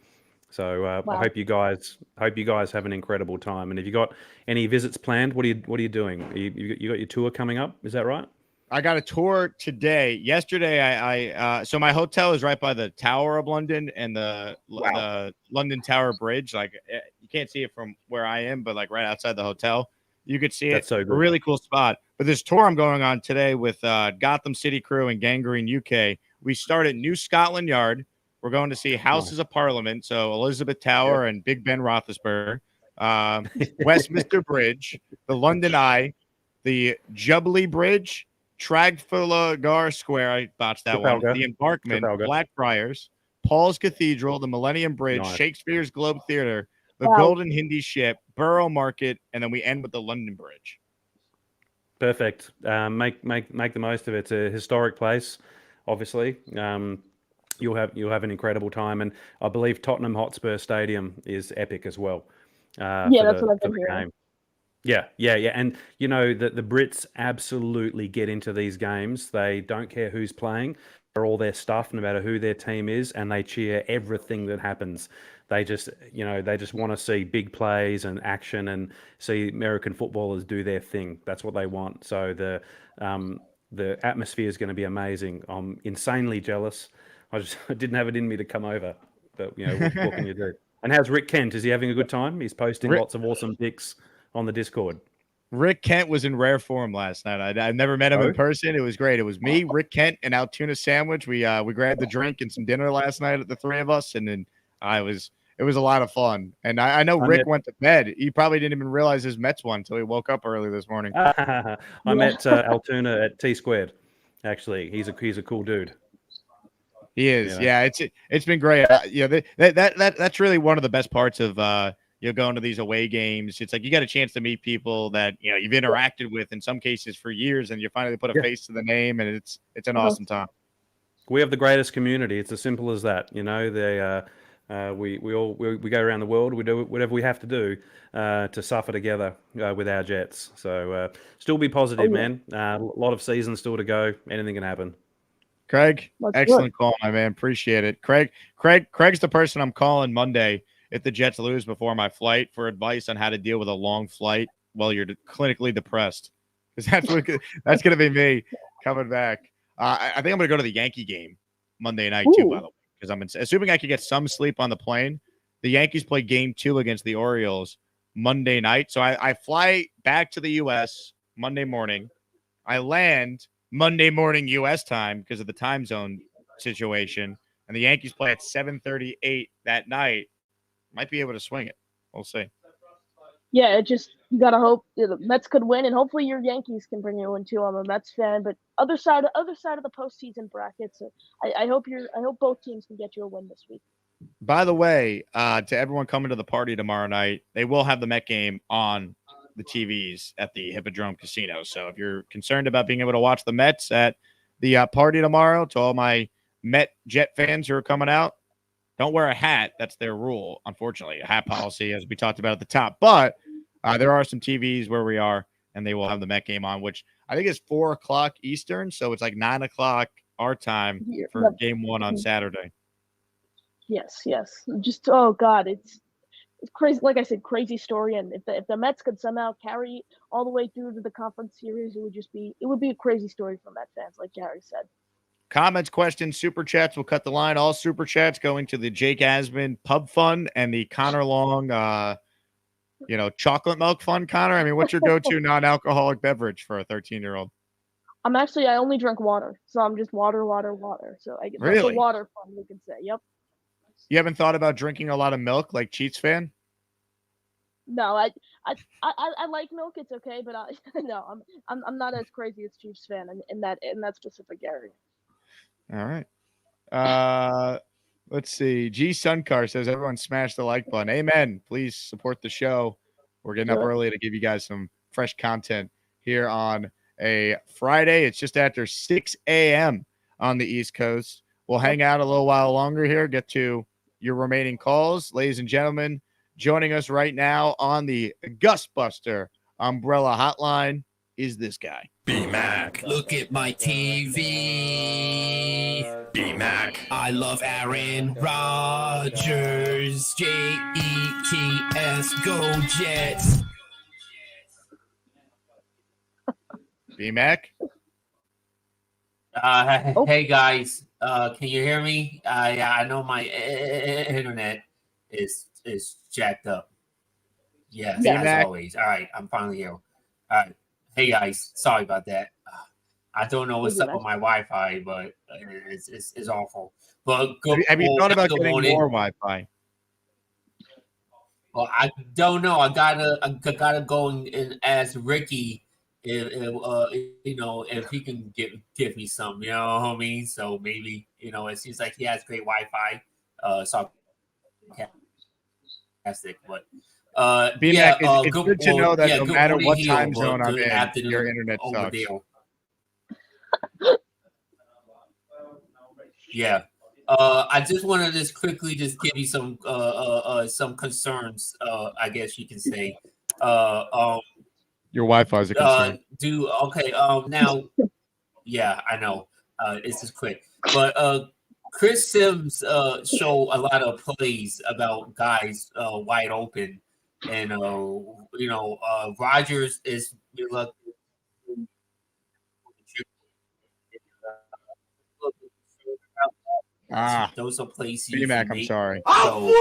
So I hope you guys have an incredible time. And if you got any visits planned, what are you doing? You got your tour coming up? Is that right? I got a tour today. Yesterday, I so my hotel is right by the Tower of London and the London Tower Bridge. Like you can't see it from where I am, but like right outside the hotel, you could see it. That's so good. A really cool spot. But this tour I'm going on today with Gotham City Crew and Gangrene UK. We start at New Scotland Yard. We're going to see Houses of Parliament, so Elizabeth Tower and Big Ben Roethlisberger, Westminster Bridge, the London Eye, the Jubilee Bridge, Trafalgar Square, I botched that one, the Embankment, Blackfriars, Paul's Cathedral, the Millennium Bridge, Shakespeare's Globe Theatre, the Golden Hindi Ship, Borough Market, and then we end with the London Bridge. Perfect. Make the most of it. It's a historic place, obviously. you'll have an incredible time. And I believe Tottenham Hotspur Stadium is epic as well. Yeah, that's what I've been hearing. Game. Yeah. And, the Brits absolutely get into these games. They don't care who's playing or all their stuff, no matter who their team is, and they cheer everything that happens. They just want to see big plays and action and see American footballers do their thing. That's what they want. So the atmosphere is going to be amazing. I'm insanely jealous. I didn't have it in me to come over, but what can you do? And how's Rick Kent? Is he having a good time? He's posting lots of awesome pics on the Discord. Rick Kent was in rare form last night. I've never met him in person. It was great. It was me, Rick Kent, and Altoona Sandwich. We grabbed the drink and some dinner last night at the three of us, and then it was a lot of fun. And I know Rick went to bed. He probably didn't even realize his Mets won until he woke up early this morning. I met Altoona at T Squared. Actually, he's a cool dude. He is. Yeah, it's been great. That's really one of the best parts of going to these away games. It's like you got a chance to meet people that you've interacted with in some cases for years, and you finally put a face to the name, and it's an awesome time. We have the greatest community. It's as simple as that. We go around the world. We do whatever we have to do to suffer together with our Jets. So still be positive, man. A lot of seasons still to go. Anything can happen. Craig, excellent call, my man. Appreciate it. Craig's the person I'm calling Monday if the Jets lose before my flight for advice on how to deal with a long flight while you're clinically depressed. Because that's going to be me coming back. I think I'm going to go to the Yankee game Monday night too, by the way, because I'm assuming I could get some sleep on the plane. The Yankees play game 2 against the Orioles Monday night. So I fly back to the U.S. Monday morning. I land Monday morning U.S. time because of the time zone situation. And the Yankees play at 7:38 that night. Might be able to swing it. We'll see. Yeah, you gotta hope the Mets could win, and hopefully your Yankees can bring you in too. I'm a Mets fan, but other side of the postseason brackets. I hope both teams can get you a win this week. By the way, to everyone coming to the party tomorrow night, they will have the Met game on the TVs at the Hippodrome Casino. So if you're concerned about being able to watch the Mets at the party tomorrow, to all my Met Jet fans who are coming out, don't wear a hat. That's their rule, unfortunately. A hat policy, as we talked about at the top. But there are some TVs where we are, and they will have the Met game on, which I think is 4 o'clock Eastern. So it's like 9 o'clock our time for game 1 on Saturday. Yes. Just, oh, God, it's crazy. Like I said, crazy story. And if the Mets could somehow carry all the way through to the conference series, it would be a crazy story for Met fans, like Gary said. Comments, questions, super chats. We'll cut the line. All super chats going to the Jake Asman Pub Fund and the Connor Long, chocolate milk fund. Connor, I mean, what's your go-to non-alcoholic beverage for a 13-year-old? I only drink water, so I'm just water. So I get the water fund, we can say. Yep. You haven't thought about drinking a lot of milk, like Cheats fan? No, I like milk. It's okay, but I'm not as crazy as Chiefs fan in that specific area. All right. Let's see. G Suncar says everyone smash the like button. Amen. Please support the show. We're getting up early to give you guys some fresh content here on a Friday. It's just after 6 a.m. on the East Coast. We'll hang out a little while longer here, get to your remaining calls. Ladies and gentlemen, joining us right now on the Gustbuster Umbrella Hotline is this guy. B-Mac, look at my TV. B-Mac, I love Aaron Rodgers. Jets, go Jets. B-Mac? Hey guys, can you hear me? I know my internet is jacked up. Yes, as always. All right, I'm finally here. All right. Hey guys, sorry about that. I don't know what's up with my Wi-Fi, but it's awful. But have you thought about getting more Wi-Fi? Well, I don't know. I gotta go and ask Ricky if he can give me some. You know what I mean? So maybe it seems like he has great Wi-Fi. So fantastic, but. It's good to know that no matter what time zone I'm in, your internet sucks. Yeah. I just want to just quickly just give you some concerns. I guess you can say. Your Wi-Fi is a concern. Now, yeah, I know. This is quick, but Chris Sims show a lot of plays about guys wide open, and Rogers is reluctant. Those are plays he usually B-Mac, I'm make. sorry. So,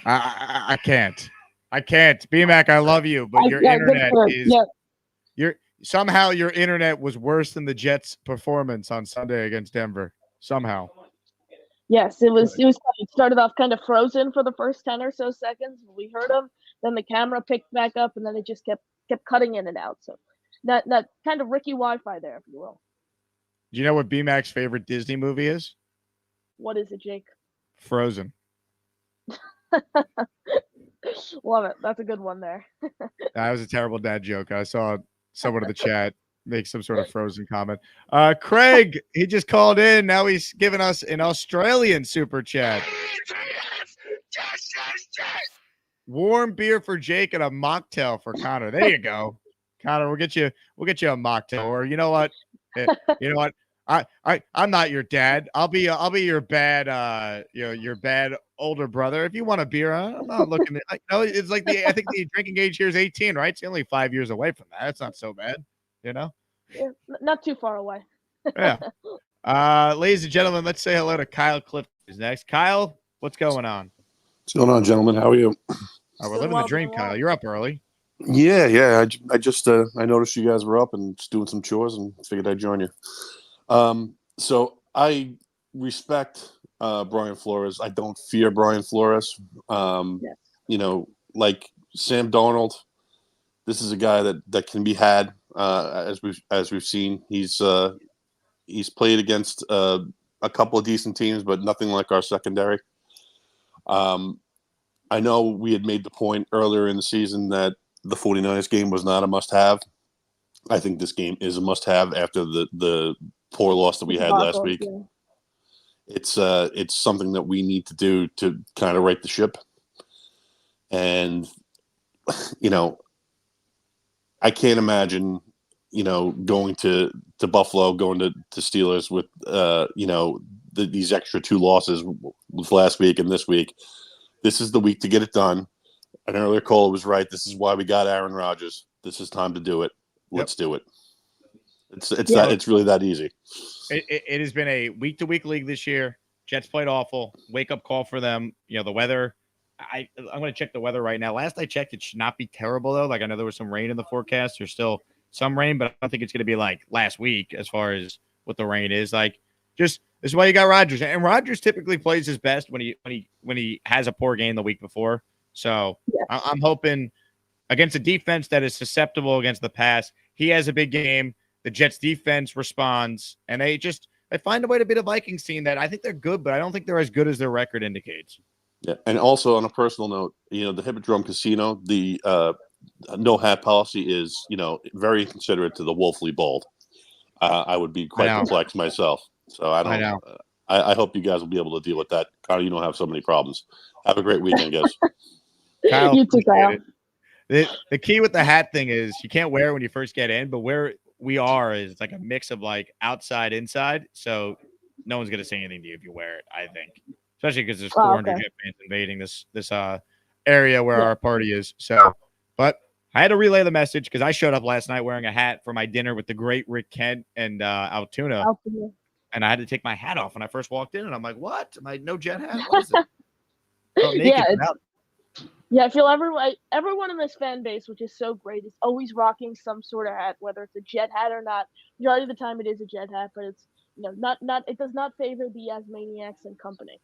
I can't. I can't. B-Mac, I love you, but your internet is somehow your internet was worse than the Jets' performance on Sunday against Denver. Somehow. Yes, it was. It started off kind of frozen for the first 10 or so seconds. We heard him, then the camera picked back up, and then it just kept cutting in and out. So that kind of Ricky Wi-Fi there, if you will. Do you know what B-Mac's favorite Disney movie is? What is it, Jake? Frozen. Love it. That's a good one there. That was a terrible dad joke. I saw someone in the chat make some sort of Frozen comment. Craig, he just called in. Now he's giving us an Australian super chat. Warm beer for Jake and a mocktail for Connor. There you go. Connor, we'll get you a mocktail. Or you know what? I'm not your dad. I'll be your bad your bad older brother. If you want a beer, I'm not looking at it's like I think the drinking age here is 18, right? It's only 5 years away from that. That's not so bad, Yeah, not too far away. Yeah. Ladies and gentlemen, let's say hello to Kyle Cliff is next. Kyle, what's going on? What's going on, gentlemen? How are you? We're living the dream, Kyle. You're up early. Yeah. I just I noticed you guys were up and just doing some chores and figured I'd join you. So I respect Brian Flores. I don't fear Brian Flores. Like Sam Darnold, this is a guy that can be had. As we've seen, he's played against a couple of decent teams, but nothing like our secondary. I know we had made the point earlier in the season that the 49ers game was not a must-have. I think this game is a must-have after the poor loss that we had last week. Yeah. It's something that we need to do to kind of right the ship. And, I can't imagine, going to Buffalo, going to Steelers with, these extra 2 losses with last week and this week. This is the week to get it done. An earlier caller was right. This is why we got Aaron Rodgers. This is time to do it. Let's do it. It's really that easy. It has been a week-to-week league this year. Jets played awful. Wake-up call for them. The weather. I'm going to check the weather right now. Last I checked, it should not be terrible, though. Like, I know there was some rain in the forecast. There's still some rain, but I don't think it's going to be like last week as far as what the rain is. Like, this is why you got Rodgers. And Rodgers typically plays his best when he has a poor game the week before. So I'm hoping against a defense that is susceptible against the pass, he has a big game. The Jets defense responds, and they find a way to beat a Vikings team that I think they're good, but I don't think they're as good as their record indicates. Yeah, and also on a personal note, the Hippodrome Casino, the no hat policy is, very inconsiderate to the woefully bald. I would be quite perplexed myself. So I hope you guys will be able to deal with that. Connor, you don't have so many problems. Have a great weekend, guys. Kyle, you too, Kyle. The key with the hat thing is you can't wear it when you first get in, but where we are is like a mix of like outside, inside. So no one's gonna say anything to you if you wear it, I think. Especially because there's 400 Jet fans invading this area where our party is. So, but I had to relay the message because I showed up last night wearing a hat for my dinner with the great Rick Kent and Altoona. And I had to take my hat off when I first walked in, and I'm like, "What? My no Jet hat? What is it?" I feel everyone in this fan base, which is so great, is always rocking some sort of hat, whether it's a Jet hat or not. Majority of the time, it is a Jet hat, but it's not. It does not favor the Asmaniacs and company.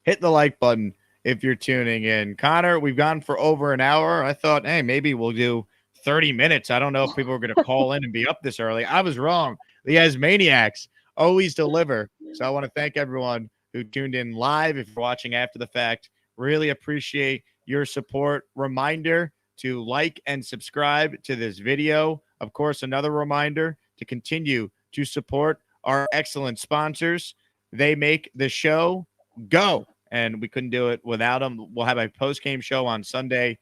Hit the like button if you're tuning in, Connor. We've gone for over an hour. I thought, hey, maybe we'll do 30 minutes. I don't know if people are going to call in and be up this early. I was wrong. The Asmaniacs always deliver. So I want to thank everyone who tuned in live. If you're watching after the fact, really appreciate your support. Reminder to like and subscribe to this video. Of course, another reminder to continue to support our excellent sponsors. They make the show go, and we couldn't do it without them. We'll have a post-game show on Sunday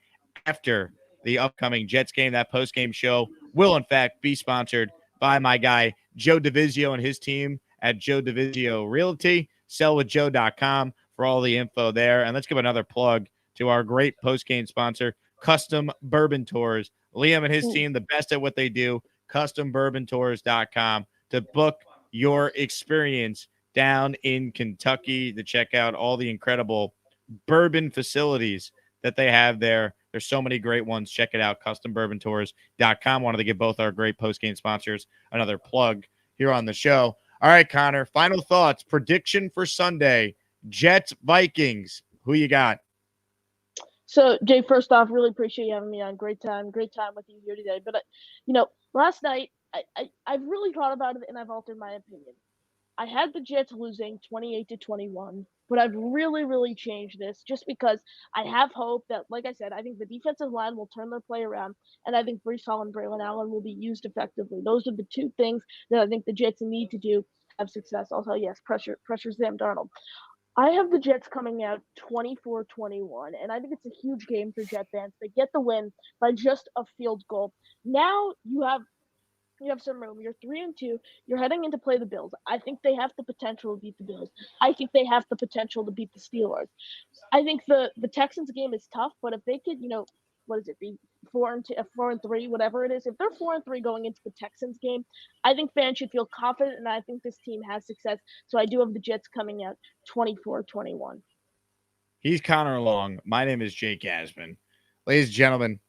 after the upcoming Jets game. That post-game show will, in fact, be sponsored by my guy, Joe DeVizio, and his team at Joe DeVizio Realty. Sellwithjoe.com for all the info there. And let's give another plug to our great post-game sponsor, Custom Bourbon Tours. Liam and his team, the best at what they do, CustomBourbonTours.com to book your experience down in Kentucky, to check out all the incredible bourbon facilities that they have there. There's so many great ones. Check it out, CustomBourbonTours.com. Wanted to give both our great post-game sponsors another plug here on the show. All right, Connor, final thoughts. Prediction for Sunday, Jets, Vikings. Who you got? So, Jay, first off, really appreciate you having me on. Great time with you here today. But, last night, I've really thought about it, and I've altered my opinion. I had the Jets losing 28-21, but I've really, really changed this just because I have hope that, like I said, I think the defensive line will turn their play around, and I think Breece Hall and Braylon Allen will be used effectively. Those are the two things that I think the Jets need to do to have success. Also, yes, pressure Sam Darnold. I have the Jets coming out 24-21, and I think it's a huge game for Jet fans. They get the win by just a field goal. Now you have some room. You're 3-2. You're heading in to play the Bills. I think they have the potential to beat the Bills. I think they have the potential to beat the Steelers. I think the Texans game is tough, but if they could, be 4-3, whatever it is. If they're 4-3 going into the Texans game, I think fans should feel confident, and I think this team has success. So I do have the Jets coming out 24-21. He's Connor Long. My name is Jake Asman. Ladies and gentlemen,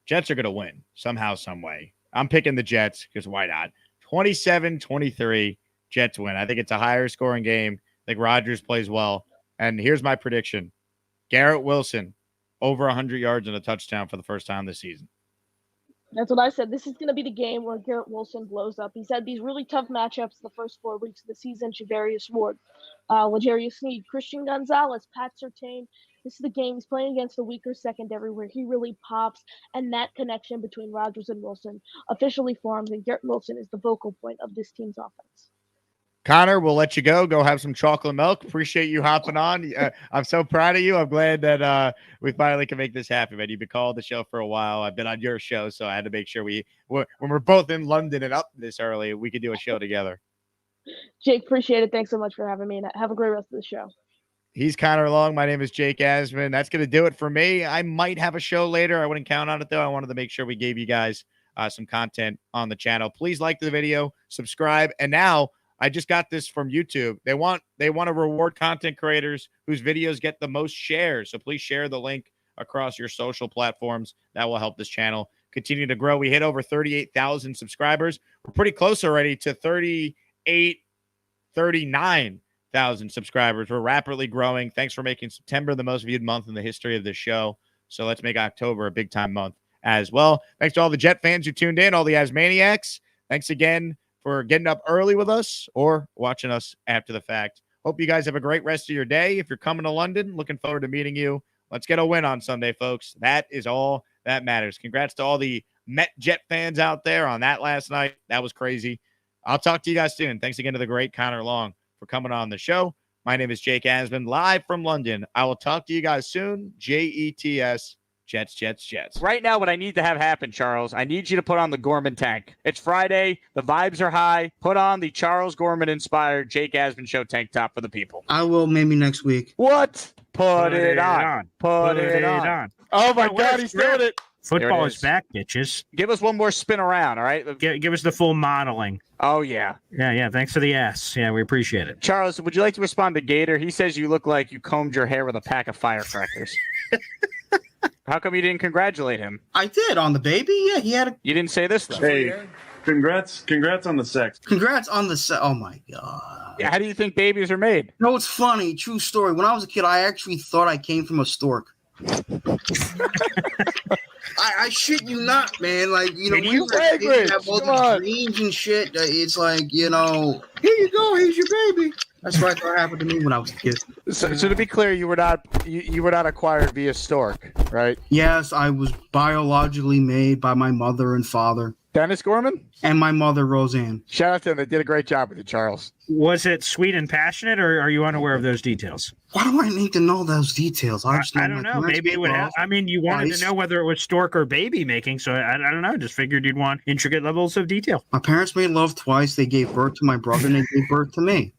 Jets are going to win somehow, some way. I'm picking the Jets because why not? 27-23, Jets win. I think it's a higher scoring game. I think Rodgers plays well. And here's my prediction. Garrett Wilson, over 100 yards and a touchdown for the first time this season. That's what I said. This is going to be the game where Garrett Wilson blows up. He's had these really tough matchups the first 4 weeks of the season. Javarius Ward, L'Jarius Sneed, Christian Gonzalez, Pat Surtain. This is the game. He's playing against the weaker secondary where he really pops, and that connection between Rodgers and Wilson officially forms, and Garrett Wilson is the focal point of this team's offense. Connor, we'll let you go. Go have some chocolate milk. Appreciate you hopping on. I'm so proud of you. I'm glad that we finally can make this happen, man. You've been calling the show for a while. I've been on your show, so I had to make sure when we're both in London and up this early, we could do a show together. Jake, appreciate it. Thanks so much for having me, and have a great rest of the show. He's Connor Long. My name is Jake Asman. That's going to do it for me. I might have a show later. I wouldn't count on it, though. I wanted to make sure we gave you guys some content on the channel. Please like the video, subscribe, and now I just got this from YouTube. They want to reward content creators whose videos get the most shares. So please share the link across your social platforms. That will help this channel continue to grow. We hit over 38,000 subscribers. We're pretty close already to 39,000 subscribers. We're rapidly growing. Thanks for making September the most viewed month in the history of this show. So let's make October a big time month as well. Thanks to all the Jet fans who tuned in, all the Asmaniacs. Thanks again for getting up early with us or watching us after the fact. Hope you guys have a great rest of your day. If you're coming to London, looking forward to meeting you. Let's get a win on Sunday, folks. That is all that matters. Congrats to all the Met Jet fans out there on that last night. That was crazy. I'll talk to you guys soon. Thanks again to the great Connor Long for coming on the show. My name is Jake Asman, live from London. I will talk to you guys soon. Jets, Jets, Jets, Jets. Right now, what I need to have happen, Charles, I need you to put on the Gorman tank. It's Friday. The vibes are high. Put on the Charles Gorman-inspired Jake Asman Show tank top for the people. I will maybe next week. What? Put it on. Put it on. Oh, my God, he's doing it. Football is back, bitches. Give us one more spin around, all right? Give us the full modeling. Oh, yeah. Yeah. Thanks for the ass. Yeah, we appreciate it. Charles, would you like to respond to Gator? He says you look like you combed your hair with a pack of firecrackers. How come you didn't congratulate him? I did on the baby. Yeah, he had a. You didn't say this, though. Hey, congrats on the sex. Congrats on the sex. Oh, my God. Yeah, how do you think babies are made? No, it's funny. True story. When I was a kid, I actually thought I came from a stork. I shit you not, man. Like, you know, you have all these dreams and shit. It's like, you know, here you go, here's your baby. That's what happened to me when I was a kid. So to be clear, you were not acquired via stork, right? Yes, I was biologically made by my mother and father. Dennis Gorman? And my mother, Roseanne. Shout out to them. They did a great job with you, Charles. Was it sweet and passionate, or are you unaware of those details? Why do I need to know those details? I don't know. Maybe it would have. I mean, you wanted to know whether it was stork or baby making, so I don't know. Just figured you'd want intricate levels of detail. My parents made love twice. They gave birth to my brother, and they gave birth to me.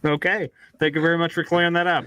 Okay. Thank you very much for clearing that up.